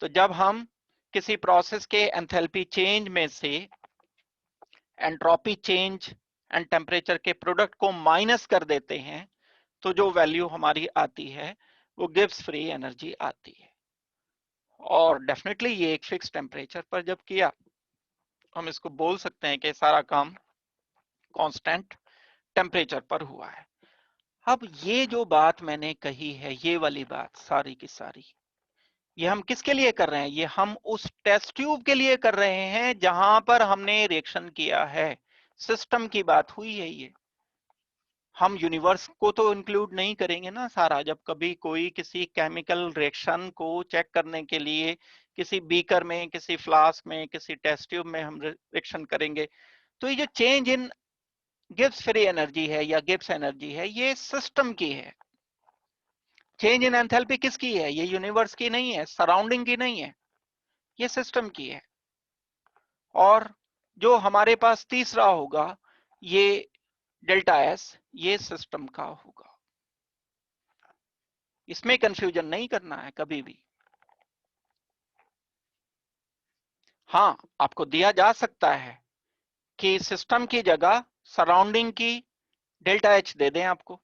[SPEAKER 1] तो जब हम किसी प्रोसेस के एंथैल्पी चेंज में से एंट्रोपी चेंज एंड टेम्परेचर के प्रोडक्ट को माइनस कर देते हैं, तो जो वैल्यू हमारी आती है वो गिब्स फ्री एनर्जी आती है। और डेफिनेटली ये एक फिक्स टेम्परेचर पर जब किया, हम इसको बोल सकते हैं कि सारा काम कांस्टेंट टेम्परेचर पर हुआ है। अब ये जो बात मैंने कही है, ये वाली बात सारी की सारी, ये हम किसके लिए कर रहे हैं? ये हम उस टेस्ट ट्यूब के लिए कर रहे हैं जहां पर हमने रिएक्शन किया है। सिस्टम की बात हुई है ये। हम यूनिवर्स को तो इंक्लूड नहीं करेंगे ना सारा। जब कभी कोई किसी केमिकल रिएक्शन को चेक करने के लिए किसी बीकर में, किसी फ्लास्क में, किसी टेस्ट ट्यूब में हम रिएक्शन करेंगे, तो ये जो change in Gibbs free energy है या गिब्स एनर्जी है, ये सिस्टम की है। चेंज इन एंथैल्पी किसकी है? ये यूनिवर्स की नहीं है, सराउंडिंग की नहीं है, ये सिस्टम की है। और जो हमारे पास तीसरा होगा, ये डेल्टा एस, ये सिस्टम का होगा। इसमें कंफ्यूजन नहीं करना है कभी भी। हाँ, आपको दिया जा सकता है कि सिस्टम की जगह सराउंडिंग की डेल्टा एच दे दें आपको,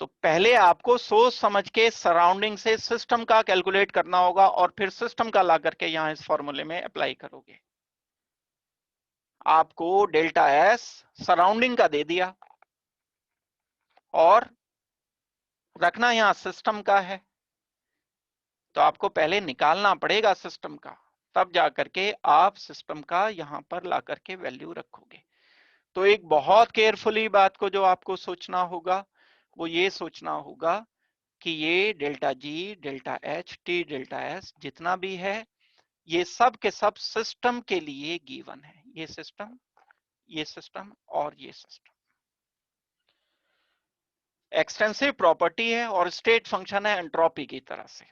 [SPEAKER 1] तो पहले आपको सोच समझ के सराउंडिंग से सिस्टम का कैलकुलेट करना होगा और फिर सिस्टम का ला करके यहां इस फॉर्मूले में अप्लाई करोगे। आपको डेल्टा एस सराउंडिंग का दे दिया और रखना यहां सिस्टम का है, तो आपको पहले निकालना पड़ेगा सिस्टम का, तब जाकर के आप सिस्टम का यहां पर ला करके वैल्यू रखोगे। तो एक बहुत केयरफुली बात को जो आपको सोचना होगा, वो ये सोचना होगा कि ये डेल्टा जी, delta H, T delta S जितना भी है, ये सब के सब सिस्टम के लिए गिवन है। ये सिस्टम, ये सिस्टम और ये सिस्टम। एक्सटेंसिव प्रॉपर्टी है और स्टेट फंक्शन है एंट्रोपी की तरह से,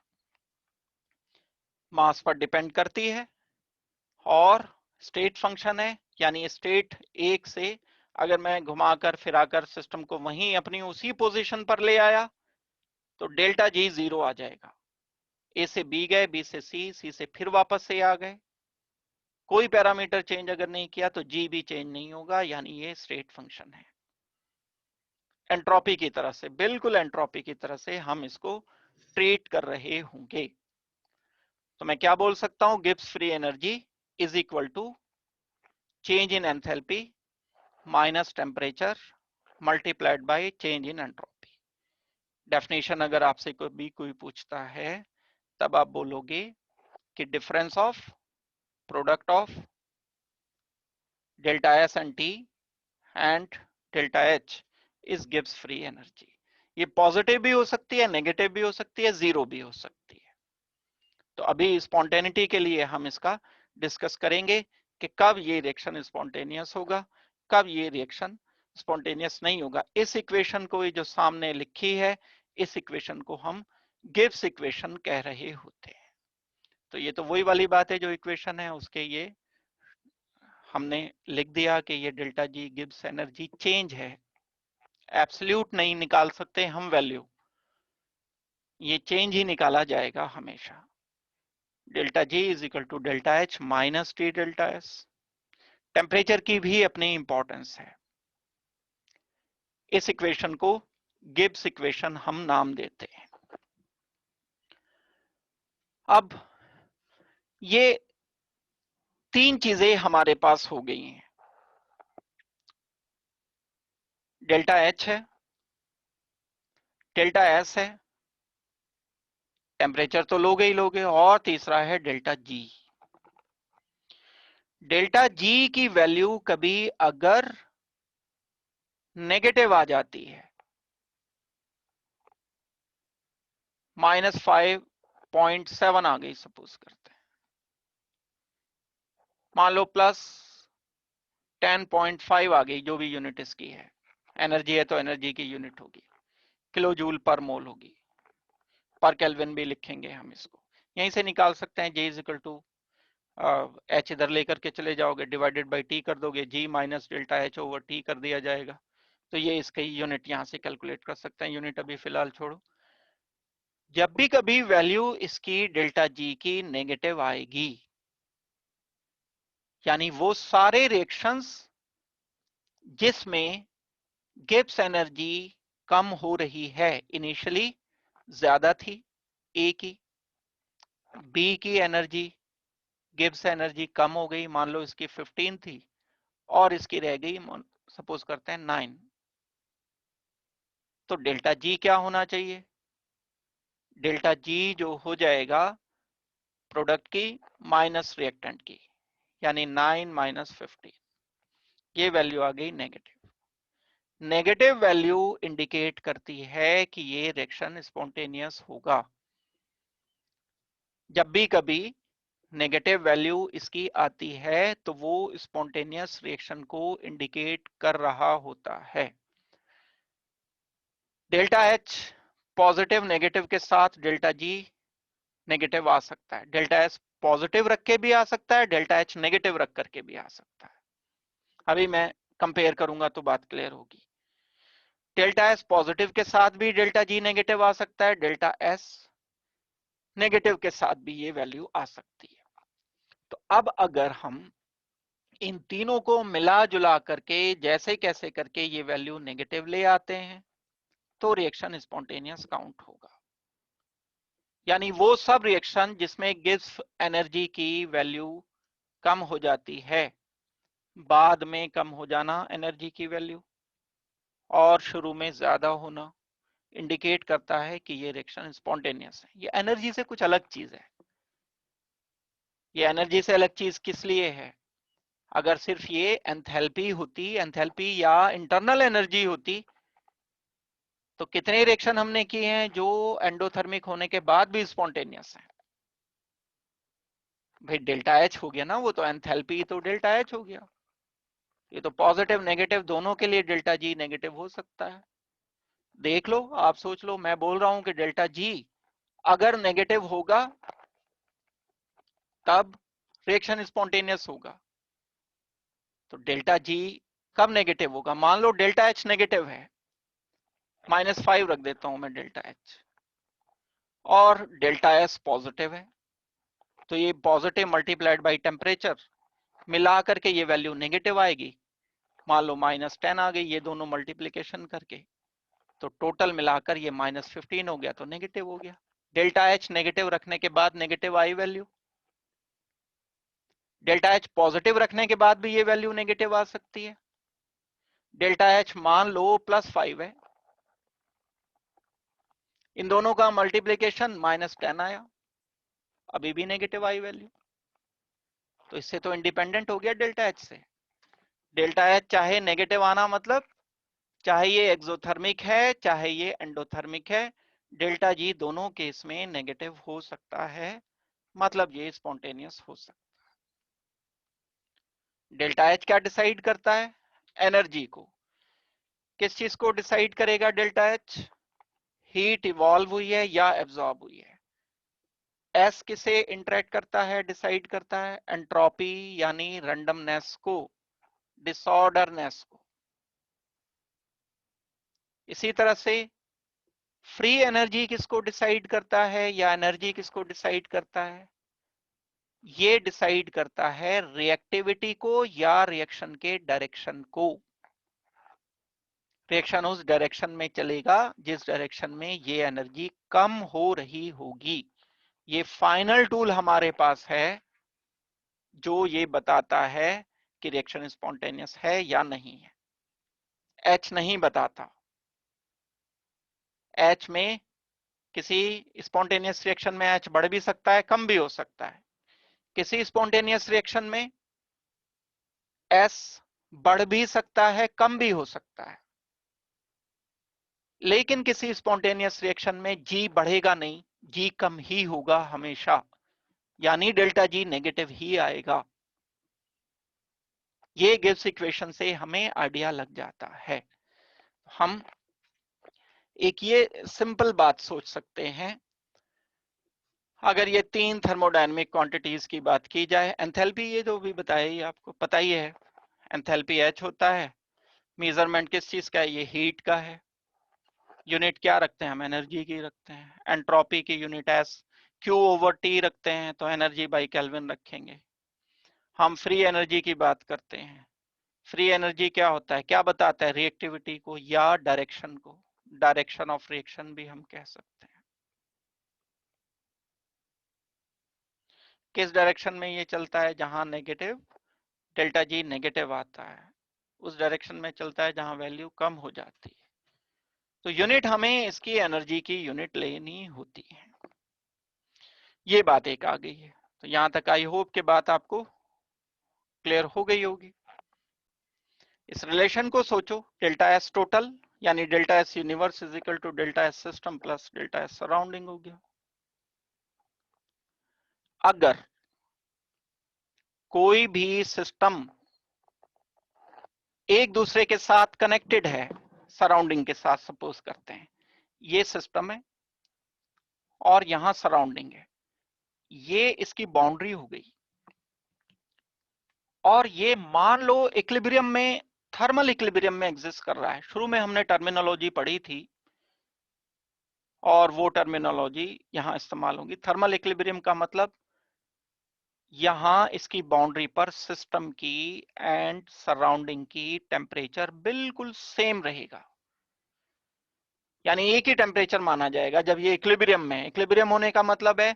[SPEAKER 1] मास पर डिपेंड करती है और स्टेट फंक्शन है। यानी स्टेट एक से अगर मैं घुमाकर फिराकर सिस्टम को वहीं अपनी उसी पोजीशन पर ले आया, तो डेल्टा जी 0 आ जाएगा। ए से बी गए, बी से सी, सी से फिर वापस से आ गए, कोई पैरामीटर चेंज अगर नहीं किया तो जी भी चेंज नहीं होगा, यानी ये स्टेट फंक्शन है। एंट्रोपी की तरह से, बिल्कुल एंट्रोपी की तरह से हम इसको ट्रीट कर रहे होंगे। तो मैं क्या बोल सकता हूं? Gibbs free energy is equal to change in enthalpy minus temperature multiplied by change in entropy. Definition अगर आपसे कोई पूछता है, तब आप बोलोगे कि difference of product of delta S and T and delta H is Gibbs free energy. ये पॉजिटिव भी हो सकती है, नेगेटिव भी हो सकती है, जीरो भी हो सकती है। तो अभी स्पॉन्टेनिटी के लिए हम इसका डिस्कस करेंगे कि कब ये रिएक्शन स्पॉन्टेनियस होगा, कब ये रिएक्शन स्पॉन्टेनियस नहीं होगा। इस इक्वेशन को, ये जो सामने लिखी है, इस इक्वेशन को हम गिब्स इक्वेशन कह रहे होते हैं। तो ये तो वही वाली बात है, जो इक्वेशन है उसके ये हमने लिख दिया कि ये डेल्टा जी गिब्स एनर्जी चेंज है। एब्सोल्यूट नहीं निकाल सकते हम वैल्यू, ये चेंज ही निकाला जाएगा हमेशा। Delta G is equal to delta H minus T delta S. Temperature की भी अपनी इंपॉर्टेंस है। इस इक्वेशन को गिब्स इक्वेशन हम नाम देते हैं। अब ये तीन चीजें हमारे पास हो गई हैं। डेल्टा एच है, डेल्टा एस है, टेम्परेचर तो लोगे ही लोगे, और तीसरा है डेल्टा जी। डेल्टा जी की वैल्यू कभी अगर नेगेटिव आ जाती है, -5.7 आ गई सपोज करते हैं, मान लो +10.5 आ गई, जो भी यूनिट इसकी है, एनर्जी है तो एनर्जी की यूनिट होगी, किलो जूल पर मोल होगी, पर केल्विन भी लिखेंगे हम इसको, यहीं से निकाल सकते हैं। J is equal to H इधर लेकर के चले जाओगे, डिवाइडेड बाई टी कर दोगे, G minus delta H over T कर दिया जाएगा, तो ये इसकी यूनिट यहां से कैलकुलेट कर सकते हैं। यूनिट अभी फिलहाल छोड़ो। जब भी कभी वैल्यू इसकी डेल्टा जी की नेगेटिव आएगी, यानी वो सारे रिएक्शंस जिसमें गिब्स एनर्जी कम हो रही है, इनिशियली ज्यादा थी ए की, बी की एनर्जी गिब्स एनर्जी कम हो गई, मान लो इसकी 15 थी और इसकी रह गई सपोज करते हैं 9, तो डेल्टा जी क्या होना चाहिए? डेल्टा जी जो हो जाएगा प्रोडक्ट की माइनस रिएक्टेंट की, यानी 9 माइनस 15, ये वैल्यू आ गई नेगेटिव। नेगेटिव वैल्यू इंडिकेट करती है कि ये रिएक्शन स्पॉन्टेनियस होगा। जब भी कभी नेगेटिव वैल्यू इसकी आती है तो वो स्पॉन्टेनियस रिएक्शन को इंडिकेट कर रहा होता है। डेल्टा एच पॉजिटिव नेगेटिव के साथ डेल्टा जी नेगेटिव आ सकता है, डेल्टा एस पॉजिटिव रख के भी आ सकता है, डेल्टा एच नेगेटिव रख करके भी आ सकता है। अभी मैं कंपेयर करूंगा तो बात क्लियर होगी। डेल्टा एस पॉजिटिव के साथ भी डेल्टा जी नेगेटिव आ सकता है, डेल्टा एस नेगेटिव के साथ भी ये वैल्यू आ सकती है। तो अब अगर हम इन तीनों को मिला जुला करके जैसे कैसे करके ये वैल्यू नेगेटिव ले आते हैं तो रिएक्शन स्पॉन्टेनियस काउंट होगा। यानी वो सब रिएक्शन जिसमें गिब्स एनर्जी की वैल्यू कम हो जाती है, बाद में कम हो जाना एनर्जी की वैल्यू और शुरू में ज्यादा होना, इंडिकेट करता है कि ये रिएक्शन स्पॉन्टेनियस है। ये एनर्जी से कुछ अलग चीज है। ये एनर्जी से अलग चीज किस लिए है? अगर सिर्फ ये एंथैल्पी होती, एंथैल्पी या इंटरनल एनर्जी होती, तो कितने रिएक्शन हमने किए हैं जो एंडोथर्मिक होने के बाद भी स्पॉन्टेनियस है? भाई डेल्टा एच हो गया ना, वो तो एंथैल्पी तो डेल्टा एच हो गया। ये तो पॉजिटिव नेगेटिव दोनों के लिए डेल्टा जी नेगेटिव हो सकता है। देख लो, आप सोच लो, मैं बोल रहा हूं कि डेल्टा जी अगर नेगेटिव होगा तब रिएक्शन स्पॉन्टेनियस होगा। तो डेल्टा जी कब नेगेटिव होगा? मान लो डेल्टा एच नेगेटिव है, -5 रख देता हूं मैं डेल्टा एच, और डेल्टा एस पॉजिटिव है, तो ये पॉजिटिव मल्टीप्लाइड बाई टेम्परेचर मिला करके ये वैल्यू नेगेटिव आएगी। मान लो -10 आ गई, ये दोनों मल्टीप्लीकेशन करके, तो टोटल मिलाकर ये -15 हो गया, तो नेगेटिव हो गया। डेल्टा एच नेगेटिव रखने के बाद negative I value, delta H positive रखने के बाद भी ये वैल्यू नेगेटिव आ सकती है। डेल्टा एच मान लो +5 है, इन दोनों का मल्टीप्लीकेशन -10 आया, अभी भी नेगेटिव आई वैल्यू, तो इससे तो इंडिपेंडेंट हो गया डेल्टा एच से। डेल्टा एच चाहे नेगेटिव आना, मतलब चाहे ये एक्सोथर्मिक है चाहे ये एंडोथर्मिक है, डेल्टा जी दोनों केस में नेगेटिव हो सकता है, मतलब ये स्पॉन्टेनियस हो सकता है। डेल्टा एच क्या डिसाइड करता है? एनर्जी को। किस चीज को डिसाइड करेगा डेल्टा एच? हीट इवॉल्व हुई है या एब्जॉर्ब हुई है। एस किसे इंटरेक्ट करता है, डिसाइड करता है? एंट्रोपी यानी रैंडमनेस को, डिसऑर्डरनेस को। इसी तरह से फ्री एनर्जी किसको डिसाइड करता है या एनर्जी किसको डिसाइड करता है? ये डिसाइड करता है रिएक्टिविटी को या रिएक्शन के डायरेक्शन को। रिएक्शन उस डायरेक्शन में चलेगा जिस डायरेक्शन में ये एनर्जी कम हो रही होगी। ये फाइनल टूल हमारे पास है जो ये बताता है कि रिएक्शन स्पॉन्टेनियस है या नहीं है। एच नहीं बताता। एच में किसी स्पॉन्टेनियस रिएक्शन में एच बढ़ भी सकता है, कम भी हो सकता है। किसी स्पॉन्टेनियस रिएक्शन में S बढ़ भी सकता है, कम भी हो सकता है, लेकिन किसी स्पॉन्टेनियस रिएक्शन में G बढ़ेगा नहीं, G कम ही होगा हमेशा, यानी डेल्टा G नेगेटिव ही आएगा। ये गिब्स इक्वेशन से हमें आइडिया लग जाता है। हम एक ये सिंपल बात सोच सकते हैं, अगर ये तीन थर्मोडायनेमिक क्वांटिटीज की बात की जाए, एंथैल्पी ये जो भी बताया ये आपको पता ही है, एंथैल्पी H होता है, मेजरमेंट किस चीज का है, ये हीट का है, यूनिट क्या रखते हैं हम, एनर्जी की रखते हैं, एंट्रोपी की यूनिट S Q/T रखते हैं, तो एनर्जी बाई केल्विन रखेंगे। हम फ्री एनर्जी की बात करते हैं, फ्री एनर्जी क्या होता है, क्या बताता है, रिएक्टिविटी को या डायरेक्शन को, डायरेक्शन ऑफ रिएक्शन भी हम कह सकते हैं। किस डायरेक्शन में ये चलता है, जहां नेगेटिव डेल्टा जी नेगेटिव आता है, उस डायरेक्शन में चलता है जहां वैल्यू कम हो जाती है। तो यूनिट हमें इसकी एनर्जी की यूनिट लेनी होती है। ये बात एक आ गई है, तो यहां तक आई होप के बात आपको क्लियर हो गई होगी। इस रिलेशन को सोचो, डेल्टा एस टोटल यानी delta S universe is equal to delta S system plus delta S surrounding हो गया। अगर कोई भी सिस्टम एक दूसरे के साथ कनेक्टेड है, सराउंडिंग के साथ, सपोज करते हैं ये सिस्टम है और यहां सराउंडिंग है, ये इसकी बाउंड्री हो गई, और ये मान लो इक्विलिब्रियम में, थर्मल इक्विलिब्रियम में एग्जिस्ट कर रहा है। शुरू में हमने टर्मिनोलॉजी पढ़ी थी और वो टर्मिनोलॉजी यहां इस्तेमाल होगी। थर्मल इक्विलिब्रियम का मतलब यहां इसकी बाउंड्री पर सिस्टम की एंड सराउंडिंग की टेम्परेचर बिल्कुल सेम रहेगा, यानी एक ही टेम्परेचर माना जाएगा जब ये इक्विलिब्रियम में। इक्विलिब्रियम होने का मतलब है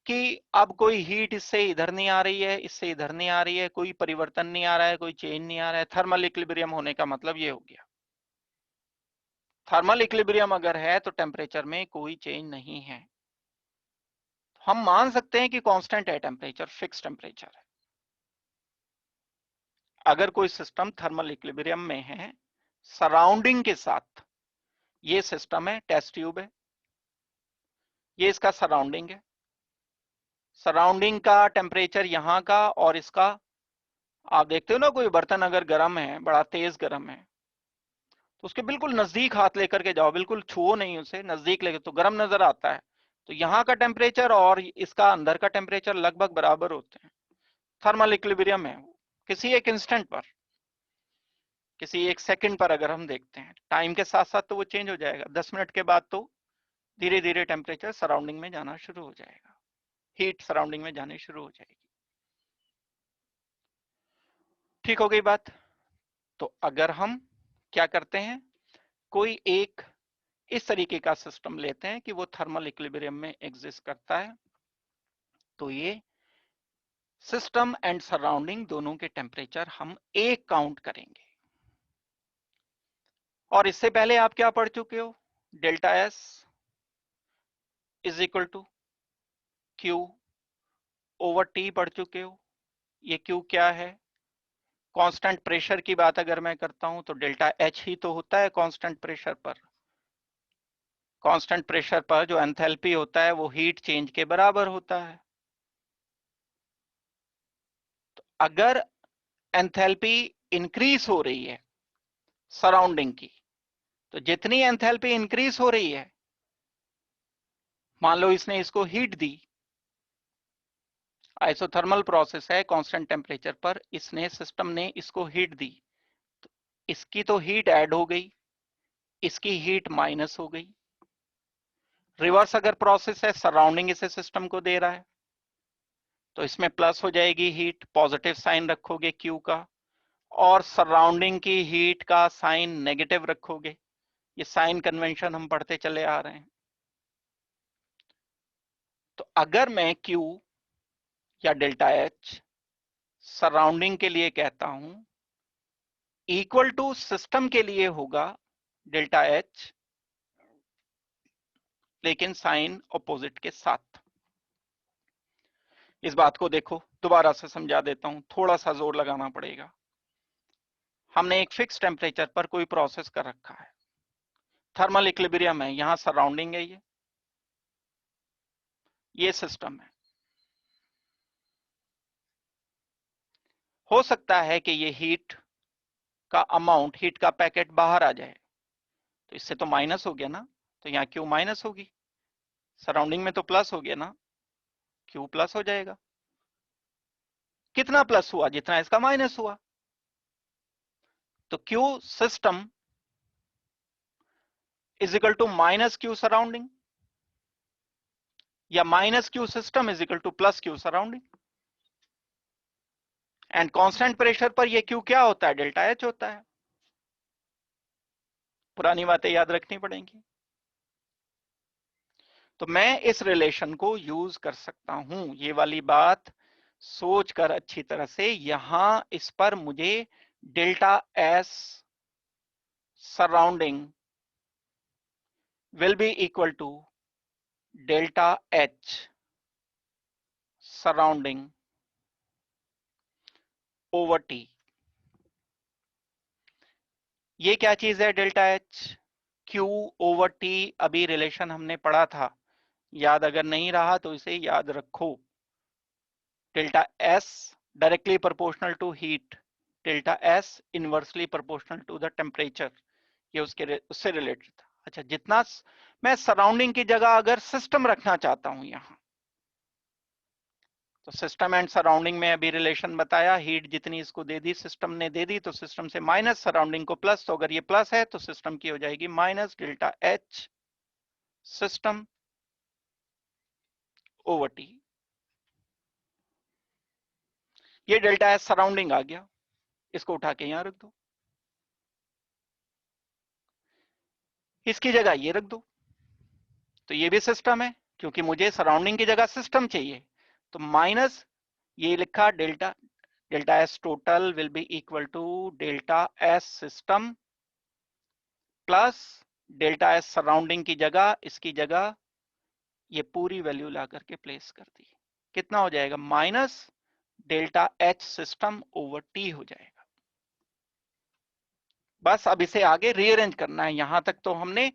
[SPEAKER 1] कि अब कोई हीट इससे इधर नहीं आ रही है, इससे इधर नहीं आ रही है, कोई परिवर्तन नहीं आ रहा है, कोई चेंज नहीं आ रहा है। थर्मल इक्विलिब्रियम होने का मतलब ये हो गया। थर्मल इक्विलिब्रियम अगर है तो टेम्परेचर में कोई चेंज नहीं है, हम मान सकते हैं कि कांस्टेंट है टेम्परेचर, फिक्स टेम्परेचर है। अगर कोई सिस्टम थर्मल इक्विलिब्रियम में है सराउंडिंग के साथ, ये सिस्टम है, टेस्ट ट्यूब है, ये इसका सराउंडिंग है, सराउंडिंग का टेम्परेचर यहां का और इसका, आप देखते हो ना कोई बर्तन अगर गर्म है, बड़ा तेज गर्म है, तो उसके बिल्कुल नजदीक हाथ लेकर के जाओ, बिल्कुल छुओ नहीं उसे, नजदीक लेके, तो गर्म नजर आता है। तो यहाँ का टेम्परेचर और इसका अंदर का टेम्परेचर लगभग बराबर होते हैं, थर्मल इक्विलिब्रियम है। किसी एक इंस्टेंट पर, किसी एक सेकंड पर अगर हम देखते हैं, टाइम के साथ साथ तो वो चेंज हो जाएगा, 10 मिनट के बाद तो धीरे धीरे टेम्परेचर सराउंडिंग में जाना शुरू हो जाएगा, हीट सराउंडिंग में जानी शुरू हो जाएगी। ठीक हो गई बात। तो अगर हम क्या करते हैं, कोई एक इस तरीके का सिस्टम लेते हैं कि वो थर्मल इक्विलिब्रियम में एग्जिस्ट करता है, तो ये सिस्टम एंड सराउंडिंग दोनों के टेम्परेचर हम एक काउंट करेंगे। और इससे पहले आप क्या पढ़ चुके हो, delta S is equal to Q/T पढ़ चुके हो। ये Q क्या है, कांस्टेंट प्रेशर की बात अगर मैं करता हूं तो डेल्टा H ही तो होता है कांस्टेंट प्रेशर पर। कांस्टेंट प्रेशर पर जो एंथैल्पी होता है वो हीट चेंज के बराबर होता है। तो अगर एंथैल्पी इंक्रीज हो रही है सराउंडिंग की, तो जितनी एंथैल्पी इंक्रीज हो रही है, मान लो इसने इसको हीट दी, आइसोथर्मल प्रोसेस है, कांस्टेंट टेम्परेचर पर इसने, सिस्टम ने इसको हीट दी, तो इसकी तो हीट ऐड हो गई, इसकी हीट माइनस हो गई। रिवर्स अगर प्रोसेस है, सराउंडिंग इसे सिस्टम को दे रहा है, तो इसमें प्लस हो जाएगी हीट, पॉजिटिव साइन रखोगे Q का, और सराउंडिंग की हीट का साइन नेगेटिव रखोगे। ये साइन कन्वेंशन हम पढ़ते चले आ रहे हैं। तो अगर मैं Q या डेल्टा H सराउंडिंग के लिए कहता हूं, इक्वल टू सिस्टम के लिए होगा डेल्टा H, लेकिन साइन ऑपोजिट के साथ। इस बात को देखो, दोबारा से समझा देता हूं, थोड़ा सा जोर लगाना पड़ेगा। हमने एक फिक्स टेम्परेचर पर कोई प्रोसेस कर रखा है, थर्मल इक्विलिब्रियम है, यहां सराउंडिंग है, ये सिस्टम है। हो सकता है कि ये हीट का अमाउंट, हीट का पैकेट बाहर आ जाए, तो इससे तो माइनस हो गया ना, तो यहाँ क्यू माइनस होगी, सराउंडिंग में तो प्लस हो गया ना, क्यू प्लस हो जाएगा। कितना प्लस हुआ? जितना इसका माइनस हुआ। तो Q system is equal to minus Q surrounding, या minus Q system is equal to plus Q surrounding. And constant pressure पर ये क्यू क्या होता है? डेल्टा एच होता है। पुरानी बातें याद रखनी पड़ेंगी। तो मैं इस रिलेशन को यूज कर सकता हूं, ये वाली बात सोचकर अच्छी तरह से। यहां इस पर मुझे delta S surrounding will be equal to delta H surrounding over T। ये क्या चीज है delta H? Q over T। अभी रिलेशन हमने पढ़ा था, याद अगर नहीं रहा तो इसे याद रखो। Delta S directly proportional to heat, delta S inversely proportional to the temperature, ये उससे रिलेटेड था। अच्छा, जितना मैं सराउंडिंग की जगह अगर सिस्टम रखना चाहता हूं यहां, तो सिस्टम एंड सराउंडिंग में अभी रिलेशन बताया, हीट जितनी इसको दे दी, सिस्टम ने दे दी, तो सिस्टम से माइनस, सराउंडिंग को प्लस, तो अगर ये प्लस है तो सिस्टम की हो जाएगी minus delta H system over T. ये डेल्टा एच सराउंडिंग आ गया, इसको उठा के यहां रख दो, इसकी जगह ये रख दो, तो ये भी सिस्टम है, क्योंकि मुझे सराउंडिंग की जगह सिस्टम चाहिए। तो माइनस ये लिखा delta, delta S total will be equal to delta S system plus delta S surrounding की जगह, इसकी जगह ये पूरी वैल्यू ला करके प्लेस कर दी। कितना हो जाएगा? Minus delta H system over T हो जाएगा। बस अब इसे आगे रीअरेंज करना है। यहां तक तो हमने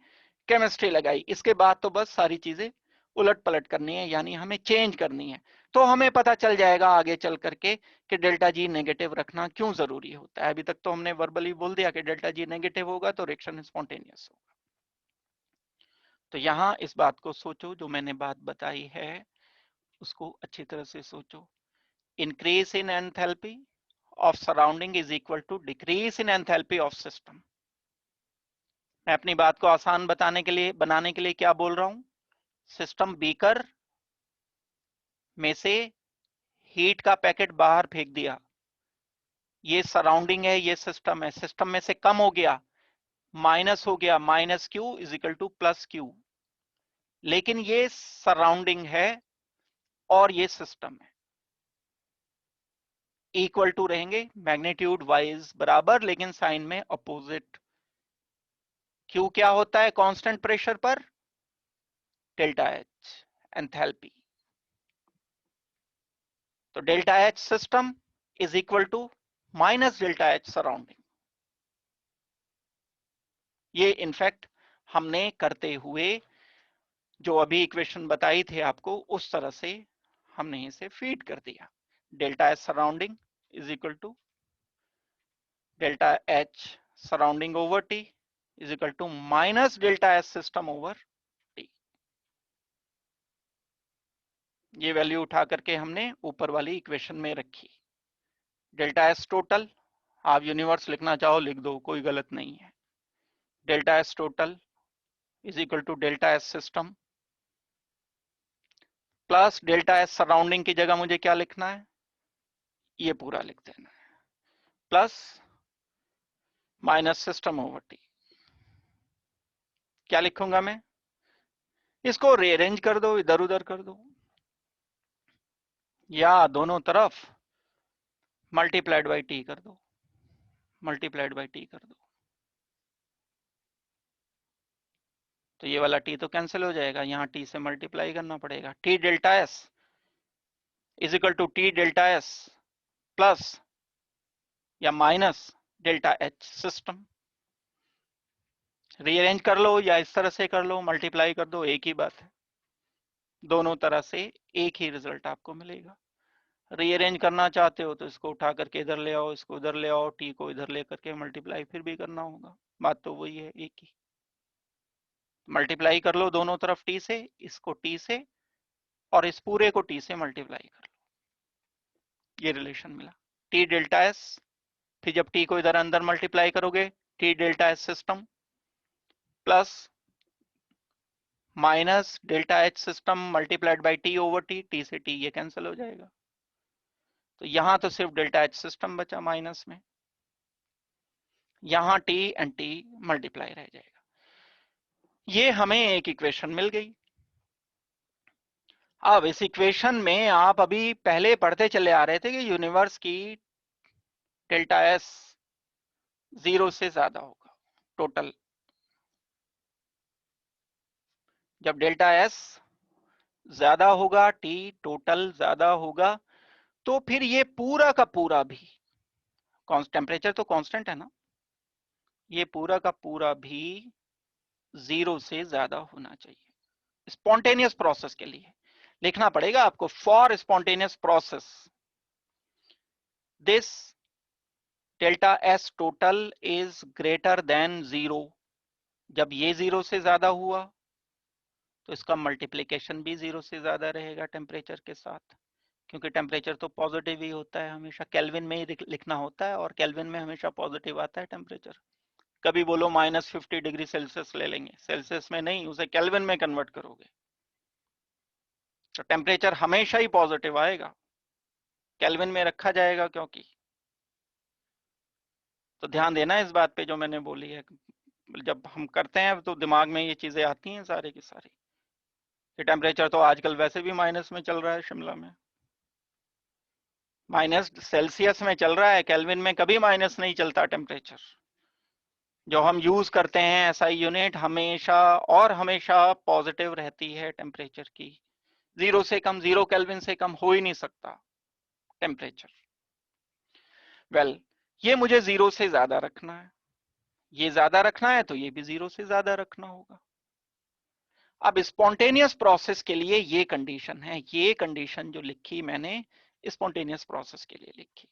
[SPEAKER 1] केमिस्ट्री लगाई, इसके बाद तो बस सारी चीजें उलट पलट करनी है, यानी हमें चेंज करनी है। तो हमें पता चल जाएगा आगे चल करके कि डेल्टा जी नेगेटिव रखना क्यों जरूरी होता है। अभी तक तो हमने वर्बली बोल दिया कि डेल्टा जी नेगेटिव होगा तो रिएक्शन स्पॉन्टेनियस होगा। तो यहां इस बात को सोचो, जो मैंने बात बताई है उसको अच्छी तरह से सोचो। Increase in enthalpy of surrounding is equal to decrease in enthalpy of system। मैं अपनी बात को आसान बनाने के लिए क्या बोल रहा हूं? सिस्टम बीकर में से हीट का पैकेट बाहर फेंक दिया, ये सराउंडिंग है, ये सिस्टम है, सिस्टम में से कम हो गया, माइनस हो गया, minus Q is equal to plus Q. लेकिन ये सराउंडिंग है और ये सिस्टम है, इक्वल टू रहेंगे मैग्नीट्यूड वाइज बराबर, लेकिन साइन में अपोजिट। क्यू क्या होता है कांस्टेंट प्रेशर पर? Delta H enthalpy. तो delta H system is equal to minus delta H surrounding. ये इनफैक्ट हमने करते हुए जो अभी इक्वेशन बताई थी आपको, उस तरह से हमने इसे फीड कर दिया। Delta H surrounding is equal to delta H surrounding over T is equal to minus delta H system over T. ये वैल्यू उठा करके हमने ऊपर वाली इक्वेशन में रखी। डेल्टा एस टोटल, आप यूनिवर्स लिखना चाहो लिख दो, कोई गलत नहीं है। Delta S total is equal to delta S system plus delta S surrounding की जगह मुझे क्या लिखना है? ये पूरा लिख देना है, plus minus system over T. क्या लिखूंगा मैं? इसको रीअरेंज कर दो, इधर उधर कर दो, या दोनों तरफ मल्टीप्लाइड बाई टी कर दो, मल्टीप्लाइड बाई टी कर दो, तो ये वाला टी तो कैंसिल हो जाएगा, यहाँ टी से मल्टीप्लाई करना पड़ेगा। T delta S is equal to T delta S plus या minus delta H system. Rearrange कर लो या इस तरह से कर लो, मल्टीप्लाई कर दो, एक ही बात है, दोनों तरह से एक ही रिजल्ट आपको मिलेगा। रीअरेंज करना चाहते हो तो इसको उठा करके इधर ले आओ, इसको इधर ले आओ, टी को इधर ले करके मल्टीप्लाई फिर भी करना होगा, बात तो वही है, एक ही। मल्टीप्लाई कर लो दोनों तरफ टी से, इसको टी से और इस पूरे को टी से मल्टीप्लाई कर लो, ये रिलेशन मिला टी डेल्टा एस। फिर जब टी को इधर अंदर मल्टीप्लाई करोगे, T delta S system plus minus delta H system multiplied by T over T, T से टी ये कैंसिल हो जाएगा, तो यहां तो सिर्फ डेल्टा एच सिस्टम बचा माइनस में, यहां टी एंड टी मल्टीप्लाई रह जाएगा। ये हमें एक इक्वेशन मिल गई। अब इस इक्वेशन में आप अभी पहले पढ़ते चले आ रहे थे कि यूनिवर्स की डेल्टा एस 0 से ज्यादा होगा टोटल। जब डेल्टा एस ज्यादा होगा, टी टोटल ज्यादा होगा, तो फिर ये पूरा का पूरा भी टेम्परेचर तो कांस्टेंट है ना, ये पूरा का पूरा भी 0 से ज्यादा होना चाहिए स्पॉन्टेनियस प्रोसेस के लिए। लिखना पड़ेगा आपको, for spontaneous process this delta S total is greater than 0। जब ये 0 से ज्यादा हुआ तो इसका मल्टीप्लीकेशन भी 0 से ज्यादा रहेगा टेम्परेचर के साथ, क्योंकि टेम्परेचर तो पॉजिटिव ही होता है हमेशा, केल्विन में ही लिखना होता है और केल्विन में हमेशा पॉजिटिव आता है टेम्परेचर। कभी बोलो -50 डिग्री सेल्सियस ले लेंगे, सेल्सियस में नहीं, उसे केल्विन में कन्वर्ट करोगे तो टेम्परेचर हमेशा ही पॉजिटिव आएगा, केल्विन में रखा जाएगा क्योंकि। तो ध्यान देना इस बात पे जो मैंने बोली है, जब हम करते हैं तो दिमाग में ये चीजें आती हैं सारी की सारी। ये टेम्परेचर तो आजकल वैसे भी माइनस में चल रहा है, शिमला में माइनस सेल्सियस में चल रहा है, केल्विन में कभी माइनस नहीं चलता टेम्परेचर। जो हम यूज करते हैं एसआई यूनिट हमेशा और हमेशा पॉजिटिव रहती है टेम्परेचर की, 0 से कम, 0 केल्विन से कम हो ही नहीं सकता टेम्परेचर। वेल, ये मुझे 0 से ज्यादा रखना है, ये ज्यादा रखना है तो ये भी 0 से ज्यादा रखना होगा। अब स्पॉन्टेनियस प्रोसेस के लिए ये कंडीशन है, ये कंडीशन जो लिखी मैंने स्पॉन्टेनियस प्रोसेस के लिए लिखी,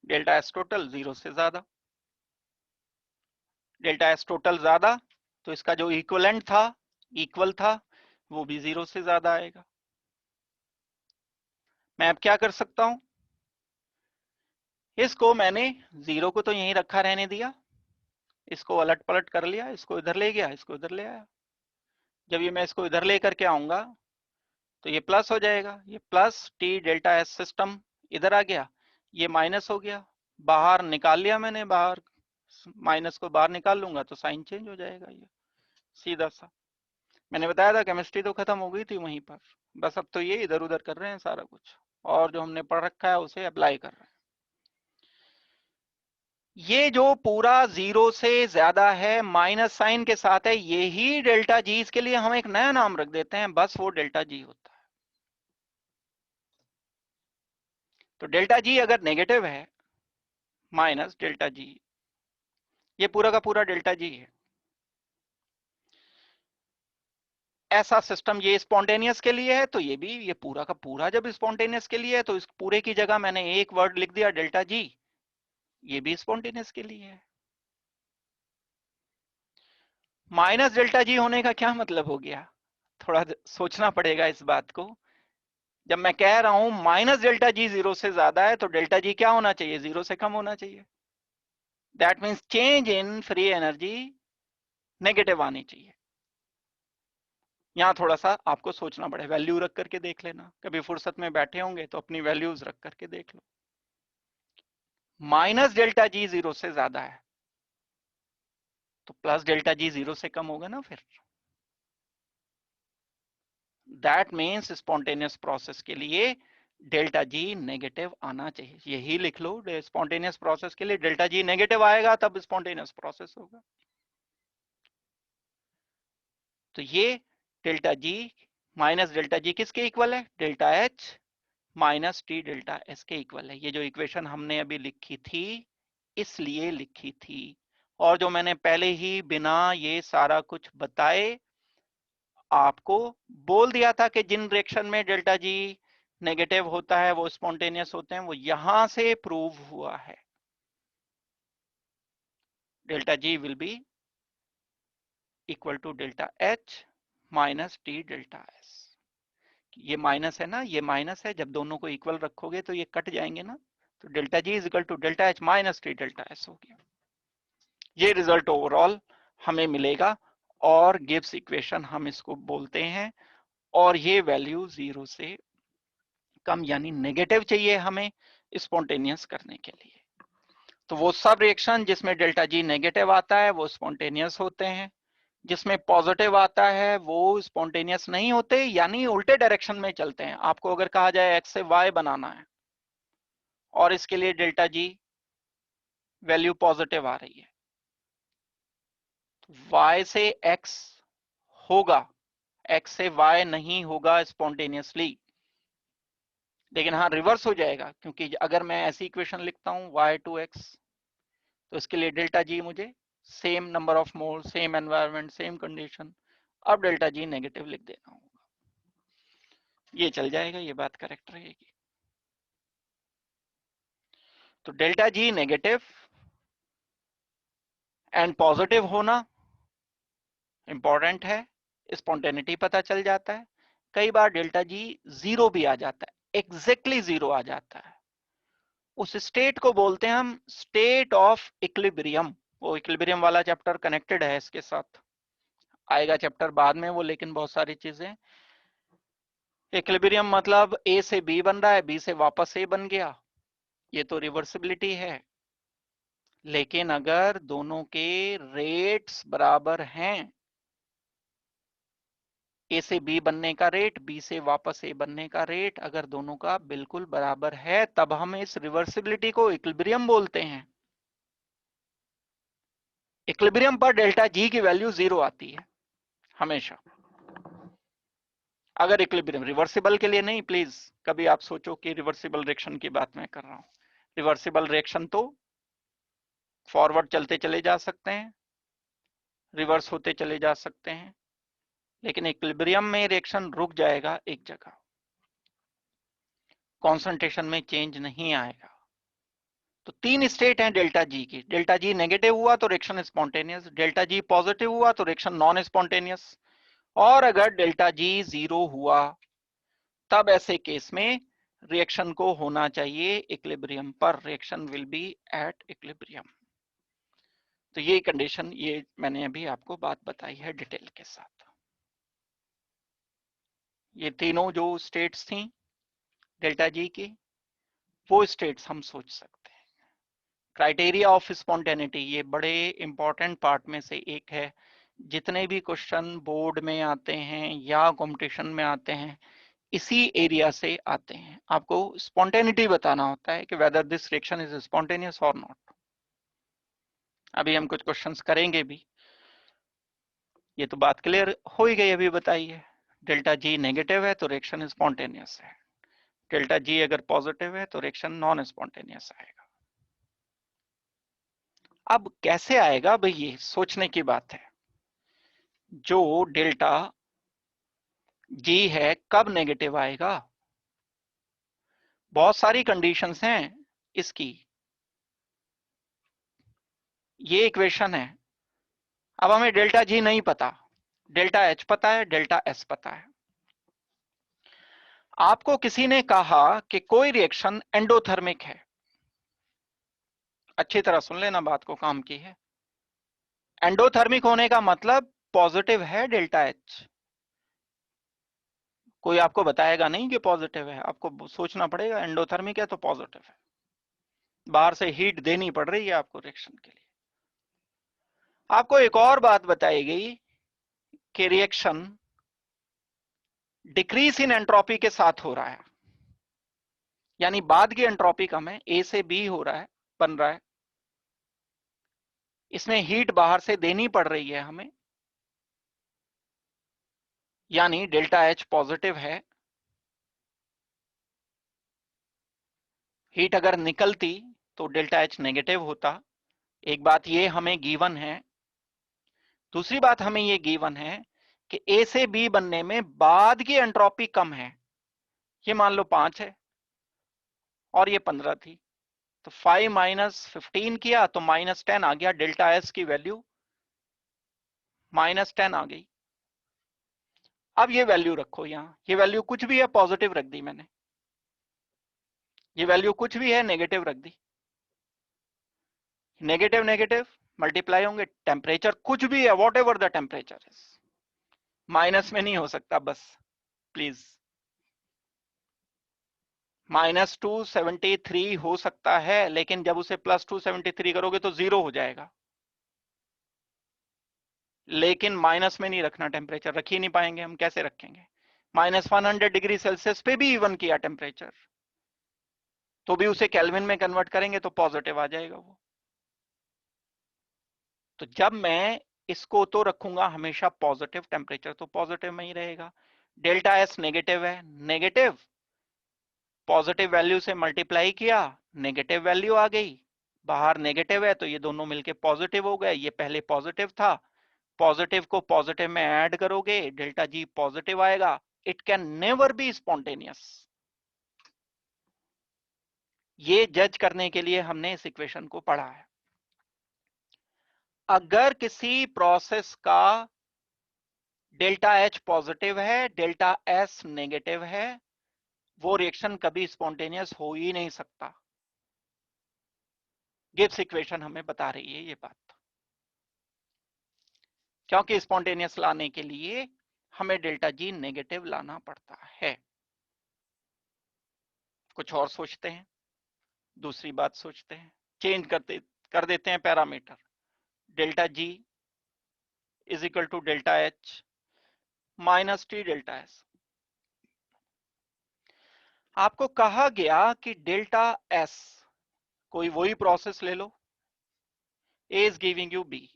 [SPEAKER 1] डेल्टा एस टोटल 0 से ज्यादा। डेल्टा एस टोटल ज्यादा तो इसका जो इक्वलेंट था, इक्वल था, वो भी 0 से ज्यादा आएगा। मैं अब क्या कर सकता हूं, इसको मैंने 0 को तो यहीं रखा रहने दिया, इसको अलट पलट कर लिया, इसको इधर ले गया, इसको इधर ले आया। जब ये मैं इसको इधर ले करके आऊंगा तो ये प्लस हो जाएगा, ये plus T delta S system इधर आ गया, ये माइनस हो गया, बाहर निकाल लिया मैंने, बाहर माइनस को बाहर निकाल लूंगा तो साइन चेंज हो जाएगा, ये सीधा सा। मैंने बताया था केमिस्ट्री तो खत्म हो गई थी वहीं पर, बस अब तो ये इधर उधर कर रहे हैं सारा कुछ, और जो हमने पढ़ रखा है उसे अप्लाई कर रहे हैं। ये जो पूरा 0 से ज्यादा है माइनस साइन के साथ है, यही डेल्टा जी, इसके लिए हम एक नया नाम रख देते हैं, बस वो डेल्टा जी होता है। तो डेल्टा जी अगर नेगेटिव है, माइनस डेल्टा जी, ये पूरा का पूरा डेल्टा जी है। ऐसा सिस्टम ये स्पॉन्टेनियस के लिए है, तो ये भी, ये पूरा का पूरा जब स्पॉन्टेनियस के लिए है तो इस पूरे की जगह मैंने एक वर्ड लिख दिया डेल्टा जी, ये भी स्पॉन्टेनियस के लिए है। माइनस डेल्टा जी होने का क्या मतलब हो गया, थोड़ा सोचना पड़ेगा इस बात को। जब मैं कह रहा हूं माइनस डेल्टा जी 0 से ज्यादा है तो डेल्टा जी क्या होना चाहिए, 0 से कम होना चाहिए। That means change in free energy negative आनी चाहिए। यहां थोड़ा सा आपको सोचना पड़े, वैल्यू रख करके देख लेना, कभी फुर्सत में बैठे होंगे तो अपनी वैल्यूज रख करके देख लो। माइनस डेल्टा जी 0 से ज्यादा है तो प्लस डेल्टा जी 0 से कम होगा ना फिर। दैट मीन्स स्पॉन्टेनियस प्रोसेस के लिए डेल्टा जी नेगेटिव आना चाहिए, यही लिख लो, स्पॉन्टेनियस प्रोसेस के लिए डेल्टा जी नेगेटिव आएगा तब स्पॉन्टेनियस प्रोसेस होगा। तो ये डेल्टा जी माइनस डेल्टा जी किसके इक्वल है, delta H minus T delta S के इक्वल है। ये जो इक्वेशन हमने अभी लिखी थी इसलिए लिखी थी, और जो मैंने पहले ही बिना ये सारा कुछ बताए आपको बोल दिया था कि जिन रिएक्शन में डेल्टा जी नेगेटिव होता है वो स्पॉन्टेनियस होते हैं, वो यहां से प्रूव हुआ है। Delta G will be equal to delta H minus T delta S. ये माइनस है ना, ये माइनस है, जब दोनों को इक्वल रखोगे तो ये कट जाएंगे ना, तो delta G is equal to delta H minus T delta S हो गया। ये रिजल्ट ओवरऑल हमें मिलेगा, और गिब्स इक्वेशन हम इसको बोलते हैं, और ये वैल्यू 0 से कम यानी नेगेटिव चाहिए हमें स्पॉन्टेनियस करने के लिए। तो वो सब रिएक्शन जिसमें डेल्टा जी नेगेटिव आता है वो स्पॉन्टेनियस होते हैं, जिसमें पॉजिटिव आता है वो स्पॉन्टेनियस नहीं होते, यानी उल्टे डायरेक्शन में चलते हैं। आपको अगर कहा जाए एक्स से वाई बनाना है और इसके लिए डेल्टा जी वैल्यू पॉजिटिव आ रही है, y से x होगा, x से y नहीं होगा स्पॉन्टेनियसली, लेकिन हाँ रिवर्स हो जाएगा, क्योंकि अगर मैं ऐसी इक्वेशन लिखता हूं y टू x, तो इसके लिए डेल्टा जी मुझे same number of mole, same environment, same condition, अब डेल्टा जी नेगेटिव लिख देना होगा। ये चल जाएगा, ये बात करेक्ट रहेगी। तो delta ji negative and positive होना इंपॉर्टेंट है, स्पॉन्टेनिटी पता चल जाता है। कई बार डेल्टा जी 0 भी आ जाता है, एग्जैक्टली 0 आ जाता है, उस स्टेट को बोलते हैं हम स्टेट ऑफ इक्विलिब्रियम। वो इक्विलिब्रियम वाला चैप्टर कनेक्टेड है इसके साथ, आएगा चैप्टर बाद में वो, लेकिन बहुत सारी चीजें। इक्विलिब्रियम मतलब ए से बी बन रहा है, बी से वापस ए बन गया, ये तो रिवर्सिबिलिटी है। लेकिन अगर दोनों के रेट्स बराबर हैं, ए से बी बनने का रेट, बी से वापस ए बनने का रेट अगर दोनों का बिल्कुल बराबर है, तब हम इस रिवर्सिबिलिटी को इक्विलिब्रियम बोलते हैं। इक्विलिब्रियम पर डेल्टा जी की वैल्यू 0 आती है हमेशा। अगर इक्विलिब्रियम रिवर्सिबल के लिए नहीं, प्लीज कभी आप सोचो कि रिवर्सिबल रिएक्शन की बात मैं कर रहा हूं। रिवर्सिबल रिएक्शन तो फॉरवर्ड चलते चले जा सकते हैं, रिवर्स होते चले जा सकते हैं, लेकिन इक्विलिब्रियम में रिएक्शन रुक जाएगा एक जगह, कॉन्सेंट्रेशन में चेंज नहीं आएगा। तो 3 स्टेट हैं डेल्टा जी की। डेल्टा जी नेगेटिव हुआ तो reaction spontaneous, delta G positive हुआ तो रिएक्शन नॉन स्पॉन्टेनियस, और अगर डेल्टा जी 0 हुआ तब ऐसे केस में रिएक्शन को होना चाहिए इक्विलिब्रियम पर, reaction will be at equilibrium. तो ये कंडीशन, ये मैंने अभी आपको बात बताई है डिटेल के साथ। ये तीनों जो स्टेट्स थी डेल्टा जी की, वो स्टेट्स हम सोच सकते हैं। क्राइटेरिया ऑफ स्पॉन्टेनिटी ये बड़े इंपॉर्टेंट पार्ट में से एक है। जितने भी क्वेश्चन बोर्ड में आते हैं या कॉम्पिटिशन में आते हैं, इसी एरिया से आते हैं। आपको स्पॉन्टेनिटी बताना होता है कि whether this reaction is spontaneous और नॉट। अभी हम कुछ क्वेश्चंस करेंगे भी। ये तो बात क्लियर हो ही गई, अभी बताई है। डेल्टा जी नेगेटिव है तो रिएक्शन स्पॉन्टेनियस है, डेल्टा जी अगर पॉजिटिव है तो रिएक्शन नॉन स्पॉन्टेनियस आएगा। अब कैसे आएगा भाई, ये सोचने की बात है। जो डेल्टा जी है कब नेगेटिव आएगा, बहुत सारी कंडीशंस हैं इसकी। ये इक्वेशन है, अब हमें डेल्टा जी नहीं पता, डेल्टा एच पता है, डेल्टा एस पता है। आपको किसी ने कहा कि कोई रिएक्शन एंडोथर्मिक है, अच्छी तरह सुन लेना बात को, काम की है। एंडोथर्मिक होने का मतलब पॉजिटिव है डेल्टा एच। कोई आपको बताएगा नहीं कि पॉजिटिव है, आपको सोचना पड़ेगा एंडोथर्मिक है तो पॉजिटिव है, बाहर से हीट देनी पड़ रही है आपको रिएक्शन के लिए। आपको एक और बात बताई गई कि रिएक्शन डिक्रीज इन एंट्रोपी के साथ हो रहा है, यानी बाद की एंट्रोपी कम है, ए से बी हो रहा है, बन रहा है, इसमें हीट बाहर से देनी पड़ रही है हमें, यानी डेल्टा एच पॉजिटिव है। हीट अगर निकलती तो डेल्टा एच नेगेटिव होता। एक बात ये हमें गिवन है। दूसरी बात हमें ये गिवन है कि ए से बी बनने में बाद की एंट्रोपी कम है। ये मान लो 5 है और ये 15 थी, तो 5 माइनस 15 किया तो -10 आ गया। डेल्टा एस की वैल्यू -10 आ गई। अब ये वैल्यू रखो यहां, ये वैल्यू कुछ भी है पॉजिटिव रख दी मैंने, ये वैल्यू कुछ भी है नेगेटिव रख दी। नेगेटिव नेगेटिव मल्टीप्लाई होंगे, टेम्परेचर कुछ भी है, what ever the temperature is, minus में नहीं हो सकता बस प्लीज। -273 हो सकता है, लेकिन जब उसे +273 करोगे तो 0 हो जाएगा। लेकिन माइनस में नहीं रखना टेम्परेचर, रख ही नहीं पाएंगे हम, कैसे रखेंगे। -100 डिग्री सेल्सियस पे भी इवन किया टेम्परेचर, तो भी उसे केल्विन में कन्वर्ट करेंगे तो पॉजिटिव आ जाएगा वो। तो जब मैं इसको तो रखूंगा हमेशा पॉजिटिव, टेम्परेचर तो पॉजिटिव में ही रहेगा। डेल्टा एस नेगेटिव है, नेगेटिव पॉजिटिव वैल्यू से मल्टीप्लाई किया, नेगेटिव वैल्यू आ गई। बाहर नेगेटिव है तो ये दोनों मिलके पॉजिटिव हो गए, ये पहले पॉजिटिव था। पॉजिटिव को पॉजिटिव में ऐड करोगे डेल्टा जी पॉजिटिव आएगा। It can never be spontaneous. ये जज करने के लिए हमने इस इक्वेशन को पढ़ा है। अगर किसी प्रोसेस का डेल्टा एच पॉजिटिव है, डेल्टा एस नेगेटिव है, वो रिएक्शन कभी स्पॉन्टेनियस हो ही नहीं सकता। गिब्स इक्वेशन हमें बता रही है ये बात, क्योंकि स्पॉन्टेनियस लाने के लिए हमें डेल्टा जी नेगेटिव लाना पड़ता है। कुछ और सोचते हैं, दूसरी बात सोचते हैं, चेंज कर देते हैं parameter. Delta G is equal to delta H minus T delta S. आपको कहा गया कि डेल्टा एस, कोई वही प्रोसेस ले लो, ए इज गिविंग यू बी,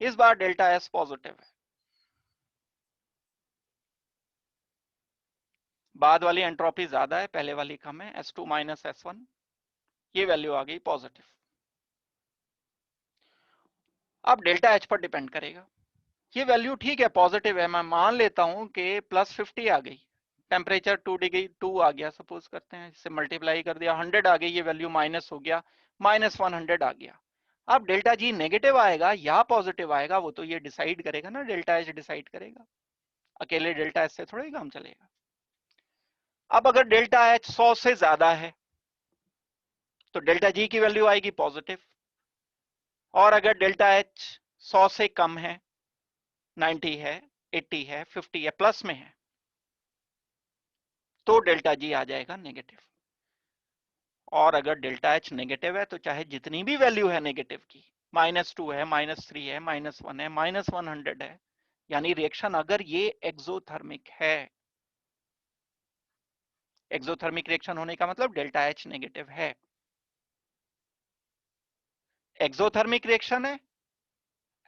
[SPEAKER 1] इस बार डेल्टा एस पॉजिटिव है, बाद वाली एंट्रोपी ज्यादा है, पहले वाली कम है, S2 माइनस S1, ये वैल्यू आ गई पॉजिटिव। अब डेल्टा एच पर डिपेंड करेगा। ये वैल्यू ठीक है पॉजिटिव है, मैं मान लेता हूं कि +50 आ गई, टेम्परेचर 2 आ गया, सपोज करते हैं, इससे मल्टीप्लाई कर दिया, 100 आ गई, ये वैल्यू माइनस हो गया, -100 आ गया। अब डेल्टा जी नेगेटिव आएगा या पॉजिटिव आएगा, वो तो ये डिसाइड करेगा ना, डेल्टा एच डिसाइड करेगा, अकेले डेल्टा एच से थोड़ा ही काम चलेगा। अब अगर डेल्टा एच 100 से ज्यादा है तो डेल्टा जी की वैल्यू आएगी पॉजिटिव, और अगर डेल्टा एच 100 से कम है, 90 है, 80 है, 50 है, प्लस में है, तो डेल्टा जी आ जाएगा नेगेटिव। और अगर डेल्टा एच नेगेटिव है तो चाहे जितनी भी वैल्यू है नेगेटिव की, -2 है, -3 है, -1 है, -100 है, यानी रिएक्शन अगर ये एक्सोथर्मिक है, एक्सोथर्मिक रिएक्शन होने का मतलब डेल्टा एच नेगेटिव है, एक्सोथर्मिक रिएक्शन है,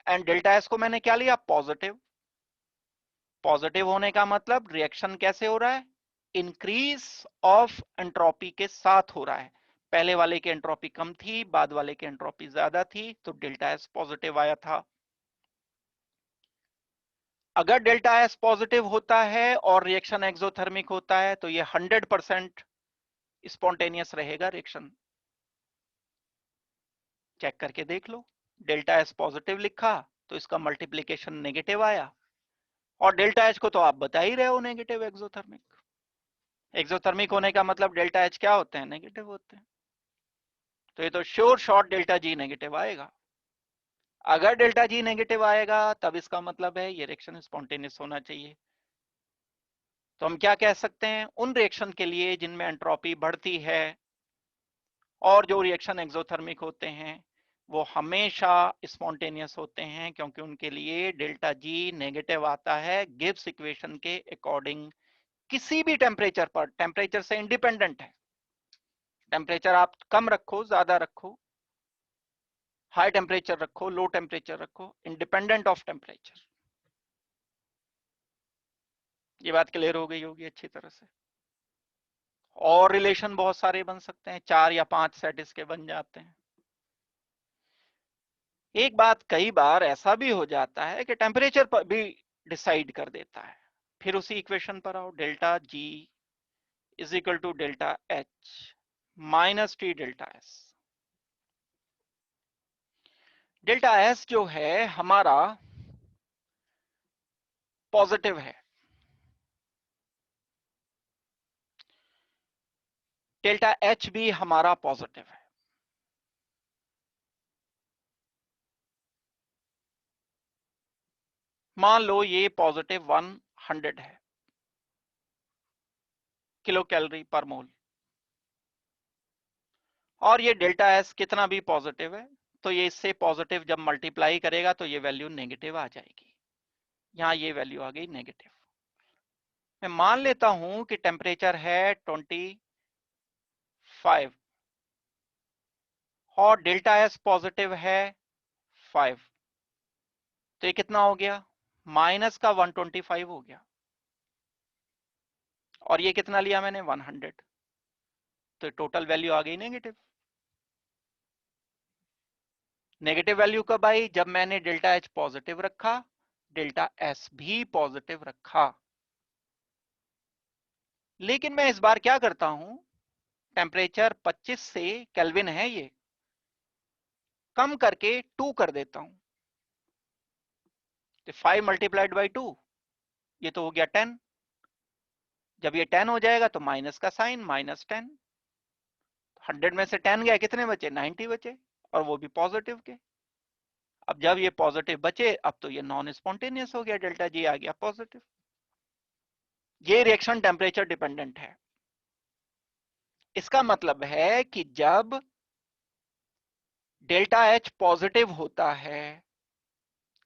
[SPEAKER 1] एंड डेल्टा एस को मैंने क्या लिया पॉजिटिव। पॉजिटिव होने का मतलब रिएक्शन कैसे हो रहा है, इंक्रीज ऑफ एंट्रोपी के साथ हो रहा है। पहले वाले की एंट्रोपी कम थी, बाद वाले की एंट्रोपी ज्यादा थी, तो डेल्टा एस पॉजिटिव आया था। अगर डेल्टा एस पॉजिटिव होता है और रिएक्शन एक्सोथर्मिक होता है तो ये 100% स्पॉन्टेनियस रहेगा रिएक्शन। चेक करके देख लो, डेल्टा एस पॉजिटिव लिखा तो इसका मल्टीप्लीकेशन नेगेटिव आया, और डेल्टा एच को तो आप बता ही रहे हो नेगेटिव एक्सोथर्मिक। एक्सोथर्मिक होने का मतलब डेल्टा एच क्या होते हैं, नेगेटिव होते हैं, तो ये तो sure short delta G negative आएगा। अगर डेल्टा जी नेगेटिव आएगा तब इसका मतलब है ये रिएक्शन स्पॉन्टेनियस होना चाहिए। तो हम क्या कह सकते हैं, उन रिएक्शन के लिए जिनमें एंट्रोपी बढ़ती है और जो रिएक्शन एक्सोथर्मिक होते हैं वो हमेशा स्पॉन्टेनियस होते हैं, क्योंकि उनके लिए डेल्टा जी नेगेटिव आता है गिब्स इक्वेशन के अकॉर्डिंग। किसी भी टेम्परेचर पर, टेम्परेचर से इंडिपेंडेंट है, टेम्परेचर आप कम रखो ज्यादा रखो, हाई टेम्परेचर रखो लो टेम्परेचर रखो, इंडिपेंडेंट ऑफ टेम्परेचर। ये बात क्लियर हो गई होगी अच्छी तरह से। और रिलेशन बहुत सारे बन सकते हैं, 4 या 5 सेट इसके बन जाते हैं। एक बात, कई बार ऐसा भी हो जाता है कि टेम्परेचर पर भी डिसाइड कर देता है। फिर उसी इक्वेशन पर आओ, delta G is equal to delta H minus T delta S. Delta S जो है हमारा पॉजिटिव है, डेल्टा एच भी हमारा पॉजिटिव है। मान लो ये पॉजिटिव 100 है किलो कैलोरी पर मोल, और ये डेल्टा एस कितना भी पॉजिटिव है, तो ये इससे पॉजिटिव जब मल्टीप्लाई करेगा तो ये वैल्यू नेगेटिव आ जाएगी। यहां ये वैल्यू आ गई नेगेटिव। मैं मान लेता हूं कि टेम्परेचर है 25 और डेल्टा एस पॉजिटिव है 5, तो ये कितना हो गया, माइनस का 125 हो गया, और ये कितना लिया मैंने 100, तो टोटल वैल्यू आ गई नेगेटिव। नेगेटिव वैल्यू कब आई, जब मैंने डेल्टा एच पॉजिटिव रखा, डेल्टा एस भी पॉजिटिव रखा। लेकिन मैं इस बार क्या करता हूं, टेम्परेचर 25 से, केल्विन है ये, कम करके 2 कर देता हूं, तो 5 मल्टीप्लाइड बाई 2, ये तो हो गया 10। जब ये 10 हो जाएगा तो माइनस का साइन, -10, 100 में से 10 गया, कितने बचे, 90 बचे, और वो भी पॉजिटिव के। अब जब ये पॉजिटिव बचे, अब तो ये नॉन स्पॉन्टेनियस हो गया, डेल्टा जी आ गया पॉजिटिव। ये रिएक्शन टेम्परेचर डिपेंडेंट है। इसका मतलब है कि जब डेल्टा एच पॉजिटिव होता है,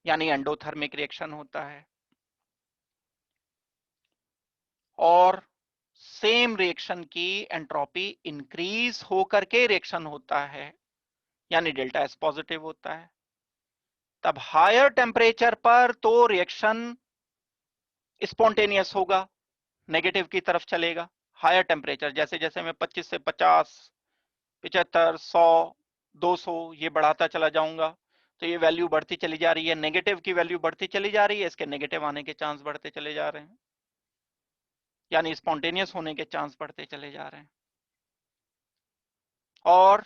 [SPEAKER 1] यानी एंडोथर्मिक रिएक्शन होता है, और सेम रिएक्शन की एंट्रोपी इंक्रीज होकर के रिएक्शन होता है, यानी डेल्टा एस पॉजिटिव होता है, तब हायर टेम्परेचर पर तो रिएक्शन स्पॉन्टेनियस होगा, नेगेटिव की तरफ चलेगा। हायर टेम्परेचर, जैसे जैसे मैं 25 से 50, 75, 100, 200 ये बढ़ाता चला जाऊंगा, तो ये वैल्यू बढ़ती चली जा रही है, नेगेटिव की वैल्यू बढ़ती चली जा रही है, इसके नेगेटिव आने के चांस बढ़ते चले जा रहे हैं, यानी स्पॉन्टेनियस होने के चांस बढ़ते चले जा रहे हैं। और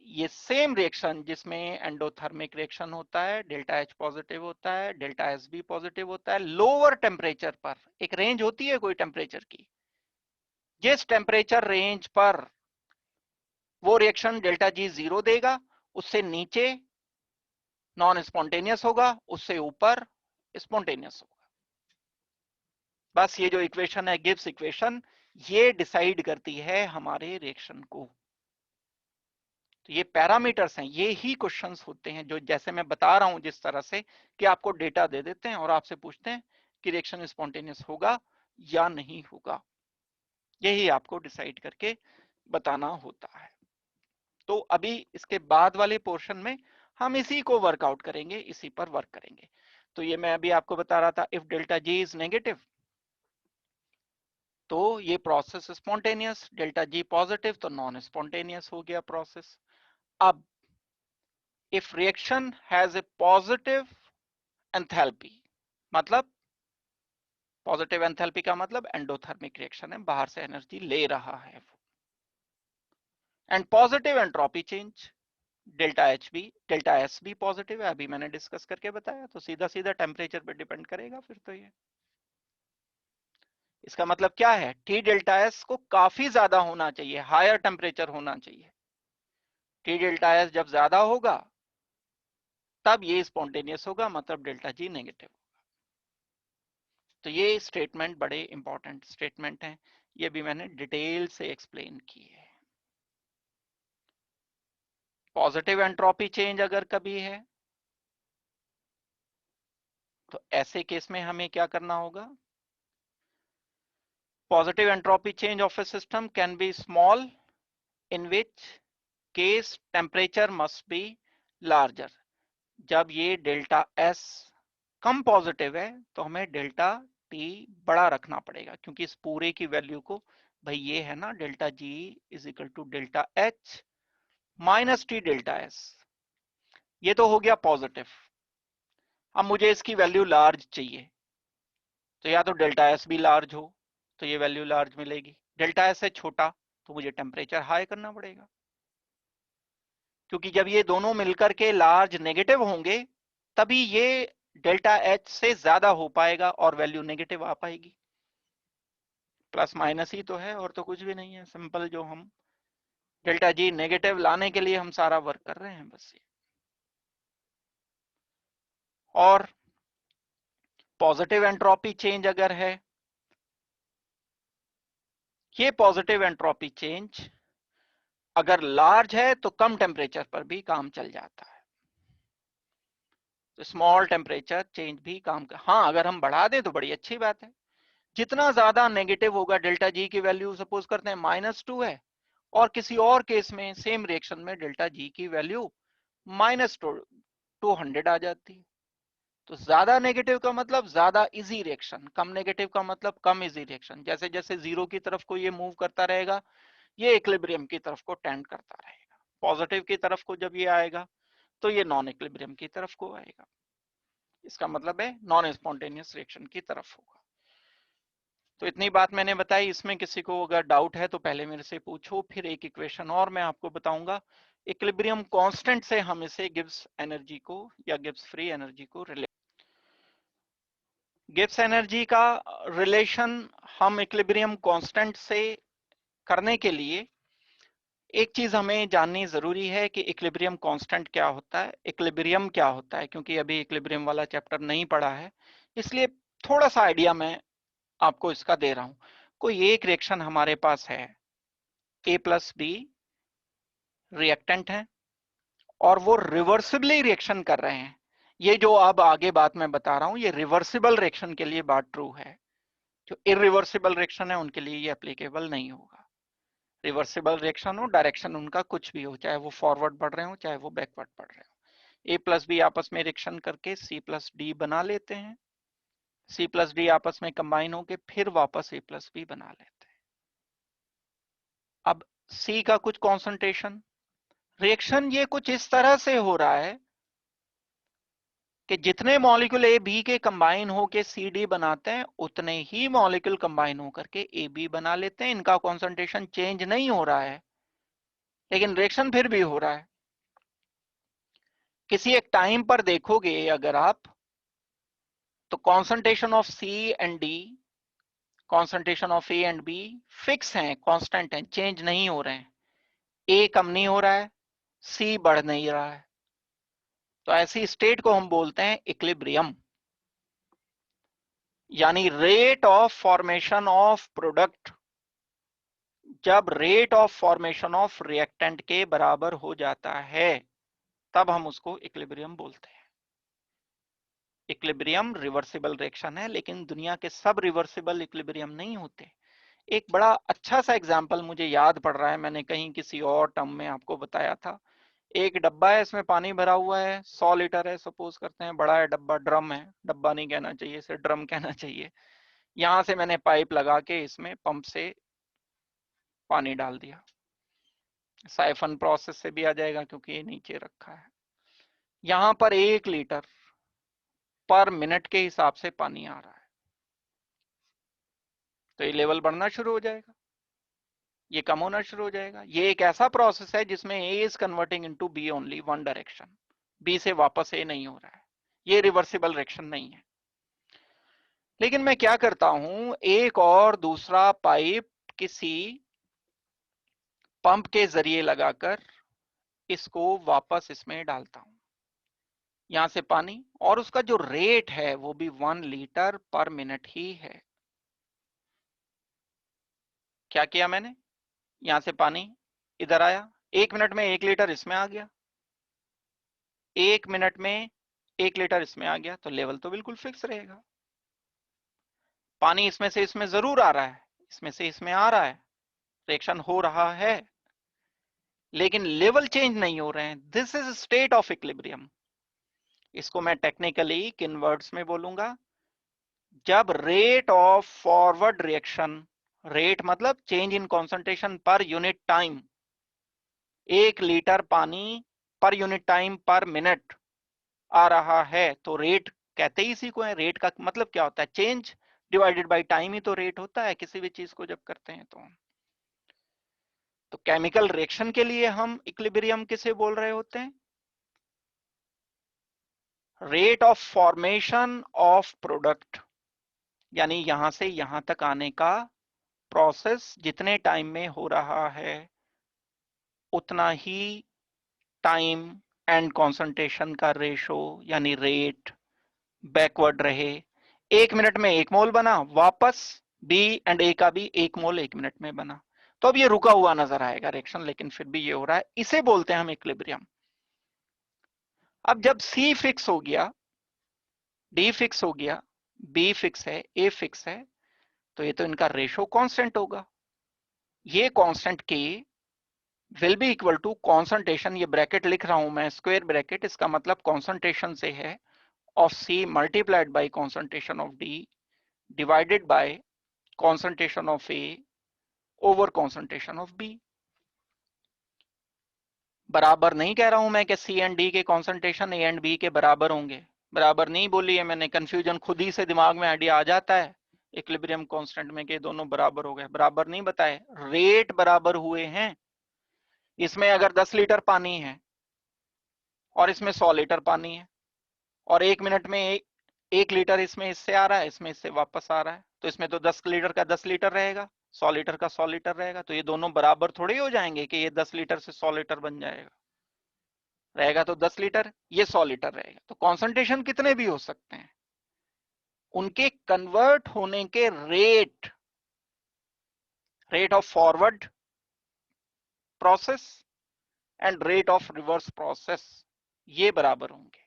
[SPEAKER 1] ये सेम रिएक्शन जिसमें एंडोथर्मिक रिएक्शन होता है, डेल्टा एच पॉजिटिव होता है, डेल्टा एस भी पॉजिटिव होता है, लोअर टेम्परेचर पर, एक रेंज होती है कोई टेम्परेचर की, जिस टेम्परेचर रेंज पर वो रिएक्शन डेल्टा जी 0 देगा, उससे नीचे नॉन स्पॉन्टेनियस होगा, उससे ऊपर स्पॉन्टेनियस होगा। बस ये जो इक्वेशन है, गिब्स इक्वेशन, ये डिसाइड करती है हमारे रिएक्शन को। तो ये पैरामीटर्स हैं, ये ही क्वेश्चंस होते हैं जो, जैसे मैं बता रहा हूं जिस तरह से, कि आपको डेटा दे देते हैं और आपसे पूछते हैं कि रिएक्शन स्पॉन्टेनियस होगा या नहीं होगा, यही आपको डिसाइड करके बताना होता है। तो अभी इसके बाद वाले पोर्शन में हम इसी को वर्कआउट करेंगे, इसी पर वर्क करेंगे। तो ये मैं अभी आपको बता रहा था, if delta G is negative तो ये process spontaneous, delta G positive तो नॉन स्पॉन्टेनियस हो गया प्रोसेस। अब if reaction has a positive enthalpy, मतलब पॉजिटिव एंथैल्पी का मतलब एंडोथर्मिक रिएक्शन है, बाहर से एनर्जी ले रहा है वो, and positive entropy change, delta H भी, डेल्टा एस भी पॉजिटिव है, अभी मैंने डिस्कस करके बताया, तो सीधा सीधा टेम्परेचर पे डिपेंड करेगा फिर तो ये। इसका मतलब क्या है, टी डेल्टा एस को काफी ज्यादा होना चाहिए, हायर टेम्परेचर होना चाहिए। टी डेल्टा एस जब ज्यादा होगा तब ये स्पॉन्टेनियस होगा, मतलब डेल्टा जी नेगेटिव। तो ये स्टेटमेंट बड़े इंपॉर्टेंट स्टेटमेंट हैं, ये भी मैंने डिटेल से एक्सप्लेन की है। पॉजिटिव एंट्रोपी चेंज अगर कभी है तो ऐसे केस में हमें क्या करना होगा, positive entropy change of A system can be small, in which case temperature must be larger. जब ये डेल्टा एस कम पॉजिटिव है तो हमें डेल्टा टी बड़ा रखना पड़ेगा, क्योंकि इस पूरे की वैल्यू को भाई ये है ना delta G is equal to delta H minus T delta S, ये तो हो गया पॉजिटिव। अब मुझे इसकी वैल्यू लार्ज चाहिए, तो या तो डेल्टा एस भी लार्ज हो तो ये वैल्यू लार्ज मिलेगी, डेल्टा एस से छोटा तो मुझे टेम्परेचर हाई करना पड़ेगा, क्योंकि जब ये दोनों मिलकर के लार्ज नेगेटिव होंगे तभी ये डेल्टा एच से ज्यादा हो पाएगा और वैल्यू नेगेटिव आ पाएगी। प्लस माइनस ही तो है और तो कुछ भी नहीं है, सिंपल जो हम डेल्टा जी नेगेटिव लाने के लिए हम सारा वर्क कर रहे हैं बस ये। और पॉजिटिव एंट्रोपी चेंज अगर है, ये पॉजिटिव एंट्रोपी चेंज अगर लार्ज है तो कम टेम्परेचर पर भी काम चल जाता है, तो स्मॉल टेम्परेचर चेंज भी काम कर, हाँ अगर हम बढ़ा दें तो बड़ी अच्छी बात है। जितना ज्यादा नेगेटिव होगा, डेल्टा जी की वैल्यू सपोज करते हैं -2 है और किसी और केस में सेम रिएक्शन में डेल्टा जी की वैल्यू -200 आ जाती है, तो ज्यादा नेगेटिव का मतलब ज्यादा इजी रिएक्शन, कम नेगेटिव का मतलब कम इजी रिएक्शन। जैसे जैसे जीरो की तरफ को ये मूव करता रहेगा, ये इक्विलिब्रियम की तरफ को टेंड करता रहेगा। पॉजिटिव की तरफ को जब ये आएगा तो ये नॉन इक्विलिब्रियम की तरफ को आएगा, इसका मतलब है नॉन स्पॉन्टेनियस रिएक्शन की तरफ होगा। तो इतनी बात मैंने बताई, इसमें किसी को अगर डाउट है तो पहले मेरे से पूछो, फिर एक इक्वेशन और मैं आपको बताऊंगा। इक्विलिब्रियम कांस्टेंट से हम इसे गिब्स एनर्जी को या गिब्स फ्री एनर्जी को रिलेट, गिब्स एनर्जी का रिलेशन हम इक्विलिब्रियम कांस्टेंट से करने के लिए एक चीज हमें जाननी जरूरी है कि इक्विलिब्रियम कांस्टेंट क्या होता है, इक्विलिब्रियम क्या होता है, क्योंकि अभी इक्विलिब्रियम वाला चैप्टर नहीं पढ़ा है, इसलिए थोड़ा सा आइडिया मैं आपको इसका दे रहा हूं। कोई एक रिएक्शन हमारे पास है, A प्लस बी रिएक्टेंट है और वो रिवर्सिबली रिएक्शन कर रहे हैं। ये जो अब आगे बात मैं बता रहा हूं ये रिवर्सिबल रिएक्शन के लिए बात ट्रू है, जो इरिवर्सिबल रिएक्शन है उनके लिए ये एप्लीकेबल नहीं होगा। रिवर्सिबल रिएक्शन हो, डायरेक्शन उनका कुछ भी हो, चाहे वो फॉरवर्ड बढ़ रहे हो चाहे वो बैकवर्ड बढ़ रहे हो। ए प्लस बी आपस में रिएक्शन करके सी प्लस डी बना लेते हैं, सी प्लस डी आपस में कंबाइन होके फिर वापस ए प्लस बी बना लेते हैं। अब सी का कुछ कॉन्सेंट्रेशन, रिएक्शन ये कुछ इस तरह से हो रहा है कि जितने मॉलिक्यूल ए बी के कंबाइन होके सी डी बनाते हैं उतने ही मॉलिक्यूल कंबाइन होकर के ए बी बना लेते हैं, इनका कॉन्सेंट्रेशन चेंज नहीं हो रहा है लेकिन रिएक्शन फिर भी हो रहा है। किसी एक टाइम पर देखोगे अगर आप, तो concentration of C and D, concentration of A and B fixed हैं, कांस्टेंट हैं, चेंज नहीं हो रहे हैं। ए कम नहीं हो रहा है, सी बढ़ नहीं रहा है, तो ऐसी स्टेट को हम बोलते हैं इक्विलिब्रियम, यानी rate of formation of product जब rate of formation of reactant के बराबर हो जाता है तब हम उसको इक्विलिब्रियम बोलते हैं। इक्विलिब्रियम रिवर्सिबल रिएक्शन है लेकिन दुनिया के सब रिवर्सिबल इक्विलिब्रियम नहीं होते। एक बड़ा अच्छा सा एग्जांपल मुझे याद पड़ रहा है, मैंने कहीं किसी और टर्म में आपको बताया था। एक डब्बा है, इसमें पानी भरा हुआ है, 100 लीटर है सपोज करते हैं, बड़ा है डब्बा, ड्रम है, डब्बा नहीं कहना चाहिए इसे, ड्रम कहना चाहिए। यहां से मैंने पाइप लगा के इसमें पंप से पानी डाल दिया, साइफन प्रोसेस से भी आ जाएगा क्योंकि ये नीचे रखा है। यहां पर 1 लीटर पर मिनट के हिसाब से पानी आ रहा है, तो ये लेवल बढ़ना शुरू हो जाएगा, ये कम होना शुरू हो जाएगा। ये एक ऐसा प्रोसेस है जिसमें A is converting into B only one direction, B से वापस ए नहीं हो रहा है, ये रिवर्सिबल रिएक्शन नहीं है। लेकिन मैं क्या करता हूं, एक और दूसरा पाइप किसी पंप के जरिए लगाकर इसको वापस इसमें डालता हूं, यहां से पानी, और उसका जो रेट है वो भी 1 लीटर पर मिनट ही है। क्या किया मैंने, यहां से पानी इधर आया, 1 मिनट में 1 लीटर इसमें आ गया, 1 मिनट में 1 लीटर इसमें आ गया, तो लेवल तो बिल्कुल फिक्स रहेगा। पानी इसमें से इसमें जरूर आ रहा है, इसमें से इसमें आ रहा है, रिएक्शन हो रहा है, लेकिन लेवल चेंज नहीं हो रहे हैं। This is state of equilibrium. इसको मैं टेक्निकली किन वर्ड्स में बोलूंगा, जब rate of forward reaction rate मतलब change in concentration per unit time. 1 litre पानी per unit time per minute आ रहा है, तो रेट कहते ही इसी को है। रेट का मतलब क्या होता है? चेंज डिवाइडेड बाय टाइम ही तो रेट होता है किसी भी चीज को जब करते हैं तो केमिकल रिएक्शन के लिए हम इक्विलिब्रियम किसे बोल रहे होते हैं? Rate of formation of product, यानी यहां से यहां तक आने का प्रोसेस जितने टाइम में हो रहा है उतना ही टाइम एंड कॉन्सेंट्रेशन का रेशो यानी रेट बैकवर्ड रहे। 1 मिनट में 1 मोल बना, वापस बी एंड ए का भी 1 मोल 1 मिनट में बना। तो अब ये रुका हुआ नजर आएगा रिएक्शन, लेकिन फिर भी ये हो रहा है, इसे बोलते हैं हम इक्विलिब्रियम। अब जब सी फिक्स हो गया, डी फिक्स हो गया, बी फिक्स है, ए फिक्स है, तो ये तो इनका रेशो कांस्टेंट होगा। ये constant K will be equal to concentration, ये ब्रैकेट लिख रहा हूं मैं स्क्वायर ब्रैकेट, इसका मतलब कॉन्सेंट्रेशन से है, of C multiplied by concentration of D divided by concentration of A over concentration of B. बराबर नहीं कह रहा हूं मैं कि सी एंड डी के कॉन्सेंट्रेशन ए एंड बी के बराबर होंगे, बराबर नहीं बोली है मैंने, कंफ्यूजन खुद ही से दिमाग में आइडिया आ जाता है इक्विलिब्रियम कांस्टेंट में कि दोनों बराबर हो गए, बराबर नहीं बताए, रेट बराबर हुए हैं। इसमें अगर 10 लीटर पानी है और इसमें 100 लीटर पानी है और 1 मिनट में 1 लीटर इसमें इससे आ रहा है, इसमें इससे वापस आ रहा है, तो इसमें तो 10 लीटर का 10 लीटर रहेगा, 100 लीटर का 100 लीटर रहेगा, तो ये दोनों बराबर थोड़े हो जाएंगे कि ये 10 लीटर से 100 लीटर बन जाएगा। रहेगा तो 10 लीटर, ये 100 लीटर रहेगा, तो कॉन्सेंट्रेशन कितने भी हो सकते हैं, उनके कन्वर्ट होने के rate, rate of forward process and rate of reverse process, ये बराबर होंगे।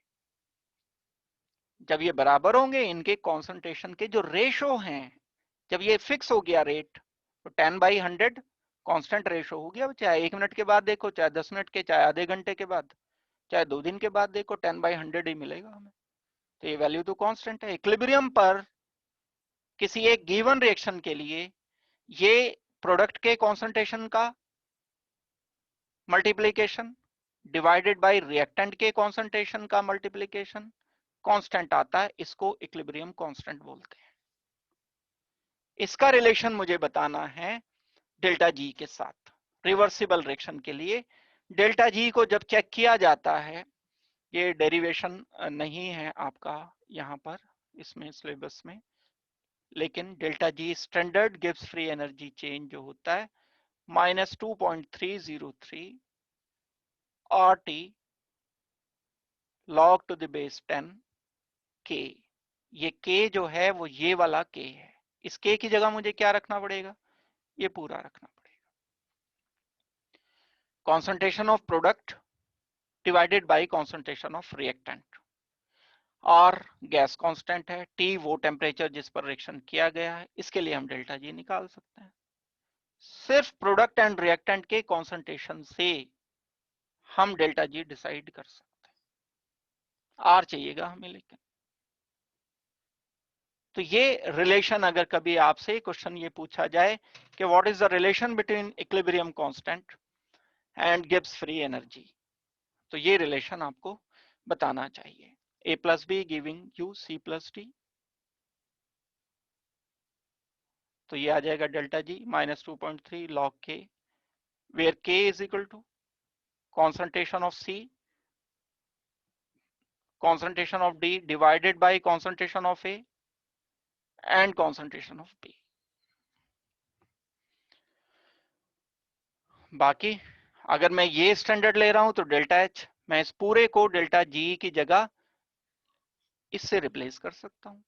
[SPEAKER 1] जब ये बराबर होंगे, इनके कॉन्सेंट्रेशन के जो रेशो हैं, जब ये फिक्स हो गया रेट, तो 10/100 कांस्टेंट रेशो हो गया, चाहे 1 मिनट के बाद देखो, चाहे 10 मिनट के, चाहे आधे घंटे के बाद, चाहे 2 दिन के बाद देखो, 10/100 ही मिलेगा हमें। तो ये वैल्यू तो कांस्टेंट है। इक्विलिब्रियम पर किसी एक गिवन रिएक्शन के लिए ये प्रोडक्ट के कॉन्सेंट्रेशन का मल्टीप्लीकेशन डिवाइडेड बाय रिएक्टेंट के कॉन्सेंट्रेशन का मल्टीप्लीकेशन कांस्टेंट आता है, इसको इक्विलिब्रियम कांस्टेंट बोलते हैं। इसका रिलेशन मुझे बताना है डेल्टा जी के साथ। रिवर्सिबल रिएक्शन के लिए डेल्टा जी को जब चेक किया जाता है, ये डेरिवेशन नहीं है आपका यहाँ पर इसमें सिलेबस में, लेकिन delta G standard Gibbs free energy change जो होता है -2.303 RT log to the base 10 K। ये K जो है वो ये वाला K है, इस K की जगह मुझे क्या रखना पड़ेगा? ये पूरा रखना पड़ेगा। Concentration of product divided by concentration of reactant, और गैस कांस्टेंट है, T वो टेम्परेचर जिस पर रिएक्शन किया गया है, इसके लिए हम डेल्टा जी निकाल सकते हैं। सिर्फ प्रोडक्ट एंड रिएक्टेंट के कॉन्सेंट्रेशन से हम डेल्टा जी डिसाइड कर सकते हैं। आर चाहिएगा हमें लेकिन। तो ये रिलेशन, अगर कभी आपसे क्वेश्चन ये पूछा जाए कि what is the relation between equilibrium constant and Gibbs free energy, तो ये रिलेशन आपको बताना चाहिए। A plus B giving you C plus D, तो ये आ जाएगा delta G -2.3 log K, where K is equal to concentration of C, concentration of D divided by concentration of A and concentration of B। बाकी अगर मैं ये standard ले रहा हूं तो डेल्टा एच, मैं इस पूरे को डेल्टा जी की जगह इससे रिप्लेस कर सकता हूं,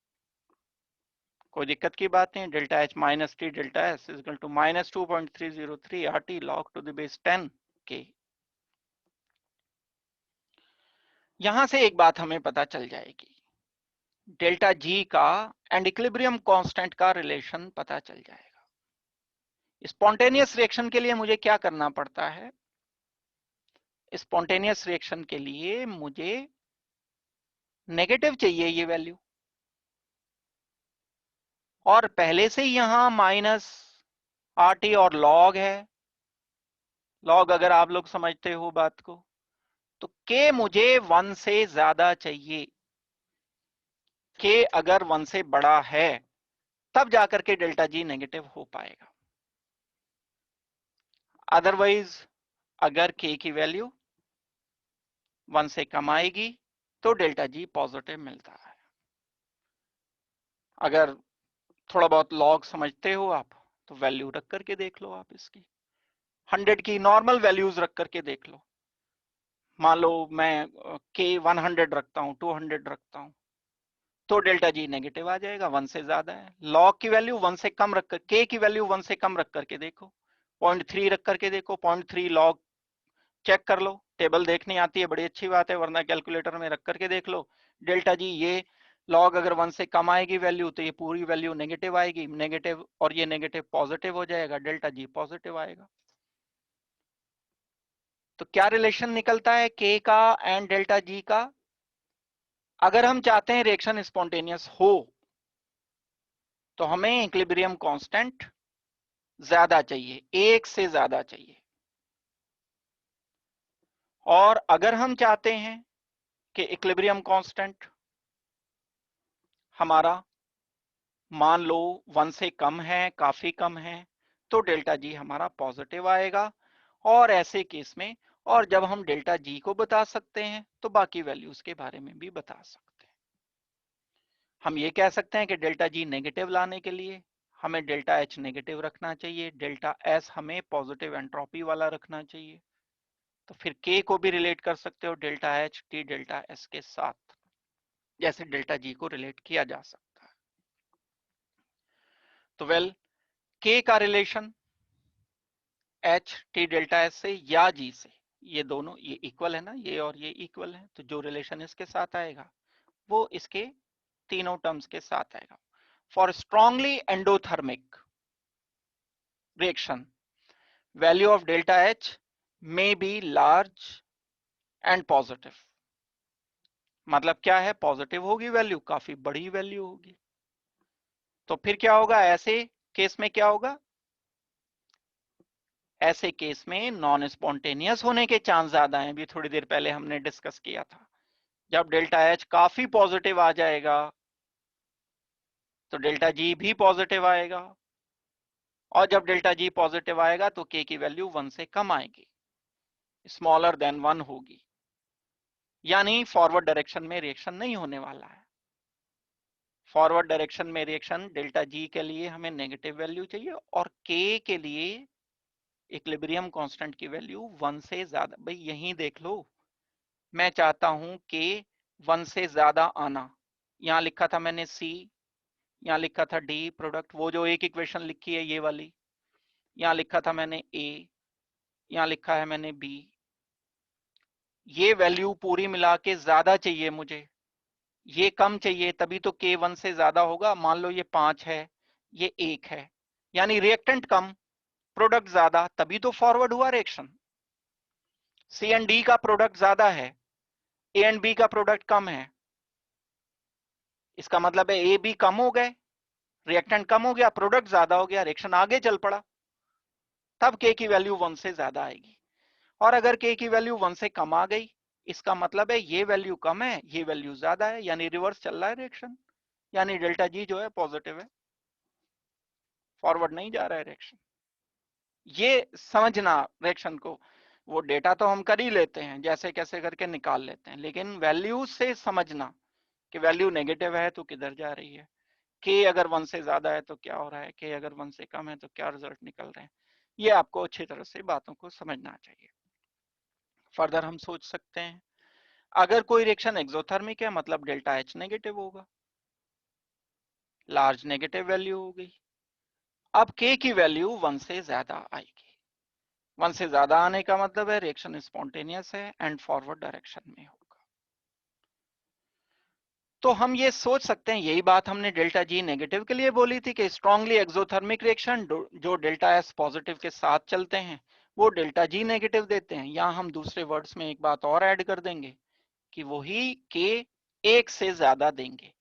[SPEAKER 1] कोई दिक्कत की बात नहीं। Delta H minus T delta S is equal to -2.303 RT log to the base 10 K। यहां से एक बात हमें पता चल जाएगी, डेल्टा जी का एंड इक्विलिब्रियम कांस्टेंट का रिलेशन पता चल जाएगा। स्पॉन्टेनियस रिएक्शन के लिए मुझे क्या करना पड़ता है? स्पॉन्टेनियस रिएक्शन के लिए मुझे नेगेटिव चाहिए ये वैल्यू, और पहले से ही यहां माइनस RT और लॉग है, लॉग अगर आप लोग समझते हो बात को, तो K मुझे 1 से ज्यादा चाहिए। K अगर 1 से बड़ा है तब जाकर के डेल्टा G नेगेटिव हो पाएगा, अदरवाइज अगर K की वैल्यू 1 से कम आएगी तो डेल्टा G पॉजिटिव मिलता है। अगर थोड़ा बहुत लॉग समझते हो आप तो वैल्यू रख करके देख लो, आप इसकी 100 की नॉर्मल वैल्यूज रख करके देख लो। मान लो मैं K 100 रखता हूं, 200 रखता हूं, तो डेल्टा G नेगेटिव आ जाएगा, 1 से ज्यादा है। लॉग की वैल्यू 1 से कम रख कर, K की वैल्यू 1 से कम रख करके देखो, 0.3 रख करके देखो, 0.3 लॉग चेक कर लो, टेबल देखनी आती है बड़ी अच्छी बात है, वरना कैलकुलेटर में रख करके देख लो। डेल्टा जी ये लॉग अगर 1 से कम आएगी वैल्यू तो ये पूरी वैल्यू नेगेटिव आएगी, नेगेटिव और ये नेगेटिव पॉजिटिव हो जाएगा, डेल्टा जी पॉजिटिव आएगा। तो क्या रिलेशन निकलता है के का एंड डेल्टा जी का? अगर हम चाहते हैं रिएक्शन स्पॉन्टेनियस हो तो हमें इक्विलिब्रियम कांस्टेंट ज्यादा चाहिए, 1 से ज्यादा चाहिए। और अगर हम चाहते हैं कि इक्विलिब्रियम कांस्टेंट हमारा मान लो 1 से कम है, काफी कम है, तो डेल्टा जी हमारा पॉजिटिव आएगा। और ऐसे केस में, और जब हम डेल्टा जी को बता सकते हैं तो बाकी वैल्यूज के बारे में भी बता सकते हैं। हम ये कह सकते हैं कि डेल्टा जी नेगेटिव लाने के लिए हमें डेल्टा एच नेगेटिव रखना चाहिए, डेल्टा एस हमें पॉजिटिव एंट्रोपी वाला रखना चाहिए। तो फिर के को भी रिलेट कर सकते हो delta H T delta S के साथ, जैसे डेल्टा जी को रिलेट किया जा सकता है। तो वेल, के का relation H T delta S से या जी से, ये दोनों ये इक्वल है ना, ये और ये इक्वल है, तो जो रिलेशन इसके साथ आएगा वो इसके तीनों टर्म्स के साथ आएगा। For strongly endothermic reaction value of delta H may be large and positive. मतलब क्या है, पॉजिटिव होगी वैल्यू, काफी बड़ी वैल्यू होगी। तो फिर क्या होगा ऐसे केस में, क्या होगा ऐसे केस में नॉन स्पॉन्टेनियस होने के चांस ज्यादा हैं, अभी थोड़ी देर पहले हमने डिस्कस किया था। जब डेल्टा एच काफी पॉजिटिव आ जाएगा तो डेल्टा जी भी पॉजिटिव आएगा, और जब डेल्टा जी पॉजिटिव आएगा तो के की वैल्यू 1 से कम आएगी, स्मॉलर देन 1 होगी, यानी फॉरवर्ड डायरेक्शन में रिएक्शन नहीं होने वाला है। फॉरवर्ड डायरेक्शन में रिएक्शन डेल्टा जी के लिए हमें नेगेटिव वैल्यू चाहिए, और के के लिए इक्विलिब्रियम कांस्टेंट की वैल्यू 1 से ज्यादा। भाई यहीं देख लो, मैं चाहता हूं के 1 से ज्यादा आना, यहां लिखा था मैंने सी, यहाँ लिखा था डी प्रोडक्ट, वो जो एक इक्वेशन लिखी है ये वाली, यहाँ लिखा था मैंने ए, यहाँ लिखा है मैंने बी। ये वैल्यू पूरी मिला के ज्यादा चाहिए मुझे, ये कम चाहिए, तभी तो के 1 से ज्यादा होगा। मान लो ये 5 है, ये 1 है, यानी रिएक्टेंट कम प्रोडक्ट ज्यादा, तभी तो फॉरवर्ड हुआ रिएक्शन। सी एंड डी का प्रोडक्ट ज्यादा है, ए एंड बी का प्रोडक्ट कम है, इसका मतलब है ए बी कम हो गए, रिएक्टेंट कम हो गया, प्रोडक्ट ज्यादा हो गया, रिएक्शन आगे चल पड़ा, तब के की वैल्यू 1 से ज्यादा आएगी। और अगर के की वैल्यू 1 से कम आ गई, इसका मतलब है ये वैल्यू कम है, ये वैल्यू ज्यादा है, यानी रिवर्स चल रहा है रिएक्शन, यानी डेल्टा जी जो है पॉजिटिव है, फॉरवर्ड नहीं जा रहा है रिएक्शन। ये समझना रिएक्शन को, वो डेटा तो हम कर ही लेते हैं, जैसे कैसे करके निकाल लेते हैं, लेकिन वैल्यू से समझना कि वैल्यू नेगेटिव है तो किधर जा रही है, के अगर 1 से ज्यादा है तो क्या हो रहा है, के अगर 1 से कम है तो क्या रिजल्ट निकल रहे हैं, ये आपको अच्छी तरह से बातों को समझना चाहिए। फर्दर हम सोच सकते हैं, अगर कोई रिएक्शन एक्सोथर्मिक है मतलब डेल्टा एच नेगेटिव होगा, लार्ज नेगेटिव वैल्यू हो गई। अब के की वैल्यू 1 से ज्यादा आएगी, 1 से ज्यादा आने का मतलब है रिएक्शन स्पॉन्टेनियस है एंड फॉरवर्ड डायरेक्शन में होगा। तो हम ये सोच सकते हैं, यही बात हमने डेल्टा जी नेगेटिव के लिए बोली थी कि स्ट्रांगली एक्सोथर्मिक रिएक्शन जो डेल्टा एस पॉजिटिव के साथ चलते हैं वो डेल्टा जी नेगेटिव देते हैं। यहां हम दूसरे वर्ड्स में एक बात और ऐड कर देंगे कि वही के 1 से ज्यादा देंगे,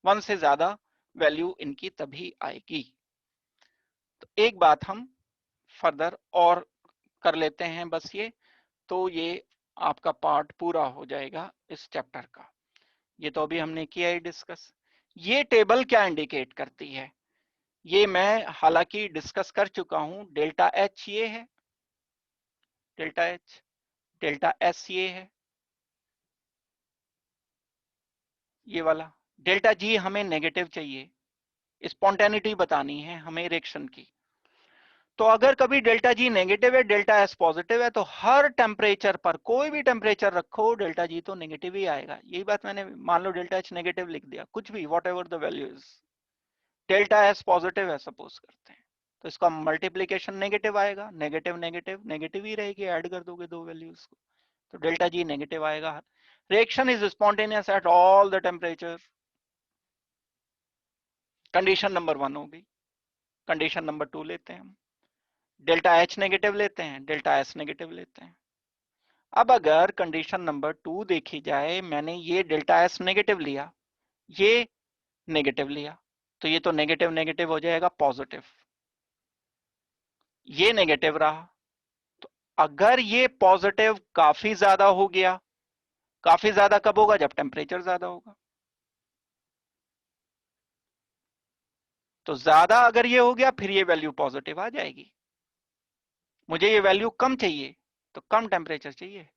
[SPEAKER 1] 1 से ज्यादा वैल्यू इनकी तभी आएगी। तो एक बात हम फर्दर और कर लेते हैं बस ये, तो ये आपका पार्ट पूरा हो जाएगा इस चैप्टर का। ये तो अभी हमने किया ही डिस्कस। ये टेबल क्या इंडिकेट करती है, ये मैं हालांकि डिस्कस कर चुका हूं। डेल्टा एच ये है, डेल्टा एच, डेल्टा एस ये है, ये वाला। डेल्टा जी हमें नेगेटिव चाहिए, स्पॉन्टेनिटी बतानी है हमें रिएक्शन की। तो अगर कभी डेल्टा जी नेगेटिव है, डेल्टा एस पॉजिटिव है, तो हर टेम्परेचर पर कोई भी टेम्परेचर रखो डेल्टा जी तो नेगेटिव ही आएगा। यही बात मैंने, मान लो डेल्टा एच नेगेटिव लिख दिया, कुछ भी what ever the value is, delta S positive है सपोज करते हैं, तो इसका मल्टीप्लीकेशन नेगेटिव आएगा, नेगेटिव नेगेटिव नेगेटिव ही रहेगी, ऐड कर दोगे दो वैल्यूज को, तो डेल्टा जी नेगेटिव आएगा। Reaction is spontaneous at all the temperature. Condition number 1 होगी। कंडीशन नंबर 2 लेते हैं हम, डेल्टा एच नेगेटिव लेते हैं, डेल्टा एस नेगेटिव लेते हैं। अब अगर कंडीशन नंबर 2 देखी जाए, मैंने ये डेल्टा एस नेगेटिव लिया, ये नेगेटिव लिया, तो ये तो नेगेटिव नेगेटिव हो जाएगा पॉजिटिव, ये नेगेटिव रहा। तो अगर ये पॉजिटिव काफी ज्यादा हो गया, काफी ज्यादा कब होगा, जब टेम्परेचर ज्यादा होगा। तो ज्यादा अगर ये हो गया, फिर ये वैल्यू पॉजिटिव आ जाएगी। मुझे ये वैल्यू कम चाहिए, तो कम टेम्परेचर चाहिए।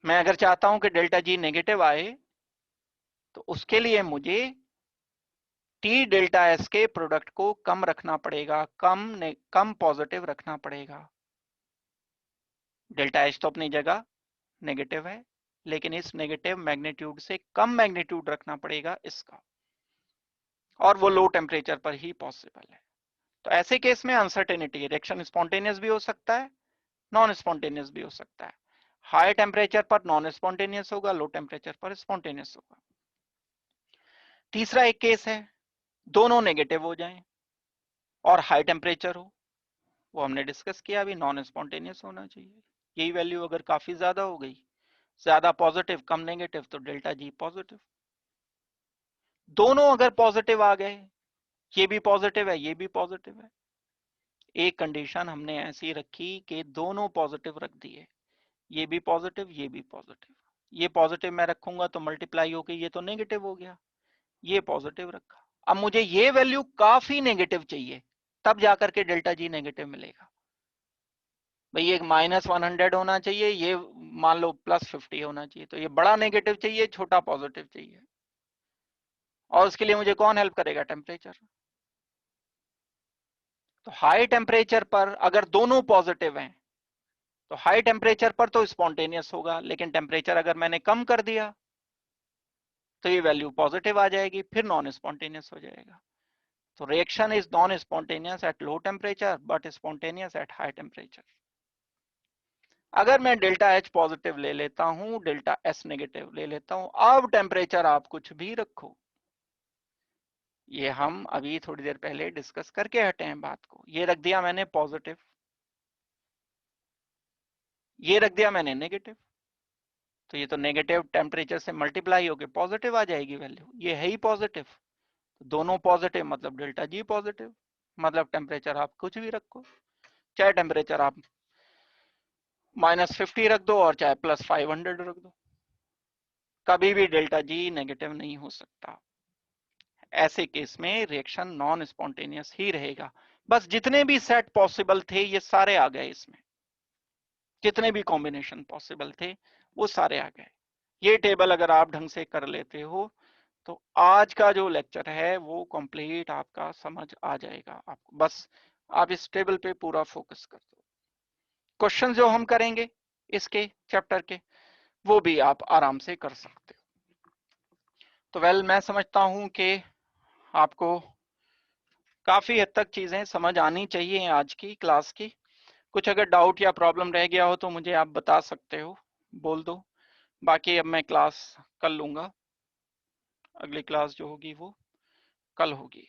[SPEAKER 1] मैं अगर चाहता हूं कि डेल्टा जी नेगेटिव आए, तो उसके लिए मुझे टी डेल्टा एस के प्रोडक्ट को कम रखना पड़ेगा, कम पॉजिटिव रखना पड़ेगा। डेल्टा एच तो अपनी जगह नेगेटिव है, लेकिन इस नेगेटिव मैग्नीट्यूड से कम मैग्नीट्यूड रखना पड़ेगा इसका, और वो लो टेम्परेचर पर ही पॉसिबल है। तो ऐसे केस में अनसर्टेनिटी, रिएक्शन स्पॉन्टेनियस भी हो सकता है, नॉन स्पॉन्टेनियस भी हो सकता है। हाई टेम्परेचर पर नॉन स्पॉन्टेनियस होगा, लो टेम्परेचर पर स्पॉन्टेनियस होगा। तीसरा एक केस है, दोनों नेगेटिव हो जाएं और हाई टेम्परेचर हो, वो हमने डिस्कस किया अभी, नॉन स्पॉन्टेनियस होना चाहिए। यही वैल्यू अगर काफी ज्यादा हो गई, ज्यादा पॉजिटिव कम नेगेटिव, तो डेल्टा जी पॉजिटिव। दोनों अगर पॉजिटिव आ गए, ये भी पॉजिटिव है, ये भी पॉजिटिव है, एक कंडीशन हमने ऐसी रखी कि दोनों पॉजिटिव रख दिए, ये भी पॉजिटिव, ये भी पॉजिटिव। ये पॉजिटिव मैं रखूंगा तो मल्टीप्लाई होके ये तो नेगेटिव हो गया, ये पॉजिटिव रखा। अब मुझे ये वैल्यू काफी नेगेटिव चाहिए, तब जाकर के डेल्टा जी नेगेटिव मिलेगा। भाई ये -100 होना चाहिए, ये मान लो +50 होना चाहिए, तो ये बड़ा नेगेटिव चाहिए, छोटा पॉजिटिव चाहिए। और उसके लिए मुझे कौन हेल्प करेगा, टेम्परेचर। तो हाई टेम्परेचर पर अगर दोनों पॉजिटिव हैं, तो हाई टेम्परेचर पर तो स्पॉन्टेनियस होगा, लेकिन टेम्परेचर अगर मैंने कम कर दिया, तो ये वैल्यू पॉजिटिव आ जाएगी, फिर नॉन स्पॉन्टेनियस हो जाएगा। तो reaction is non spontaneous at low temperature but spontaneous at high temperature. अगर मैं डेल्टा एच पॉजिटिव ले लेता हूं, डेल्टा एस नेगेटिव ले लेता हूं, अब टेम्परेचर आप कुछ भी रखो, ये हम अभी थोड़ी देर पहले डिस्कस करके हटे हैं बात को। ये रख दिया मैंने पॉजिटिव, ये रख दिया मैंने नेगेटिव, तो ये तो नेगेटिव टेम्परेचर से मल्टीप्लाई होकर पॉजिटिव आ जाएगी वैल्यू, ये है ही पॉजिटिव। दोनों पॉजिटिव मतलब डेल्टा जी पॉजिटिव, मतलब टेम्परेचर आप कुछ भी रखो, चाहे टेम्परेचर आप -50 रख दो और चाहे +500 रख दो, कभी भी डेल्टा जी नेगेटिव नहीं हो सकता। ऐसे केस में रिएक्शन नॉन स्पॉन्टेनियस ही रहेगा। बस जितने भी सेट पॉसिबल थे ये सारे आ गए इसमें, जितने भी कॉम्बिनेशन पॉसिबल थे वो सारे आ गए। ये टेबल अगर आप ढंग से कर लेते हो, तो आज का जो लेक्चर है वो कंप्लीट आपका समझ आ जाएगा आपको। बस आप इस टेबल पे पूरा फोकस कर दो। क्वेश्चन जो हम करेंगे इसके चैप्टर के, वो भी आप आराम से कर सकते हो। तो वेल मैं समझता हूं कि आपको काफी हद तक चीजें समझ आनी चाहिए आज की क्लास की। कुछ अगर डाउट या प्रॉब्लम रह गया हो तो मुझे आप बता सकते हो, बोल दो। बाकी अब मैं क्लास कर लूंगा, अगली क्लास जो होगी वो कल होगी।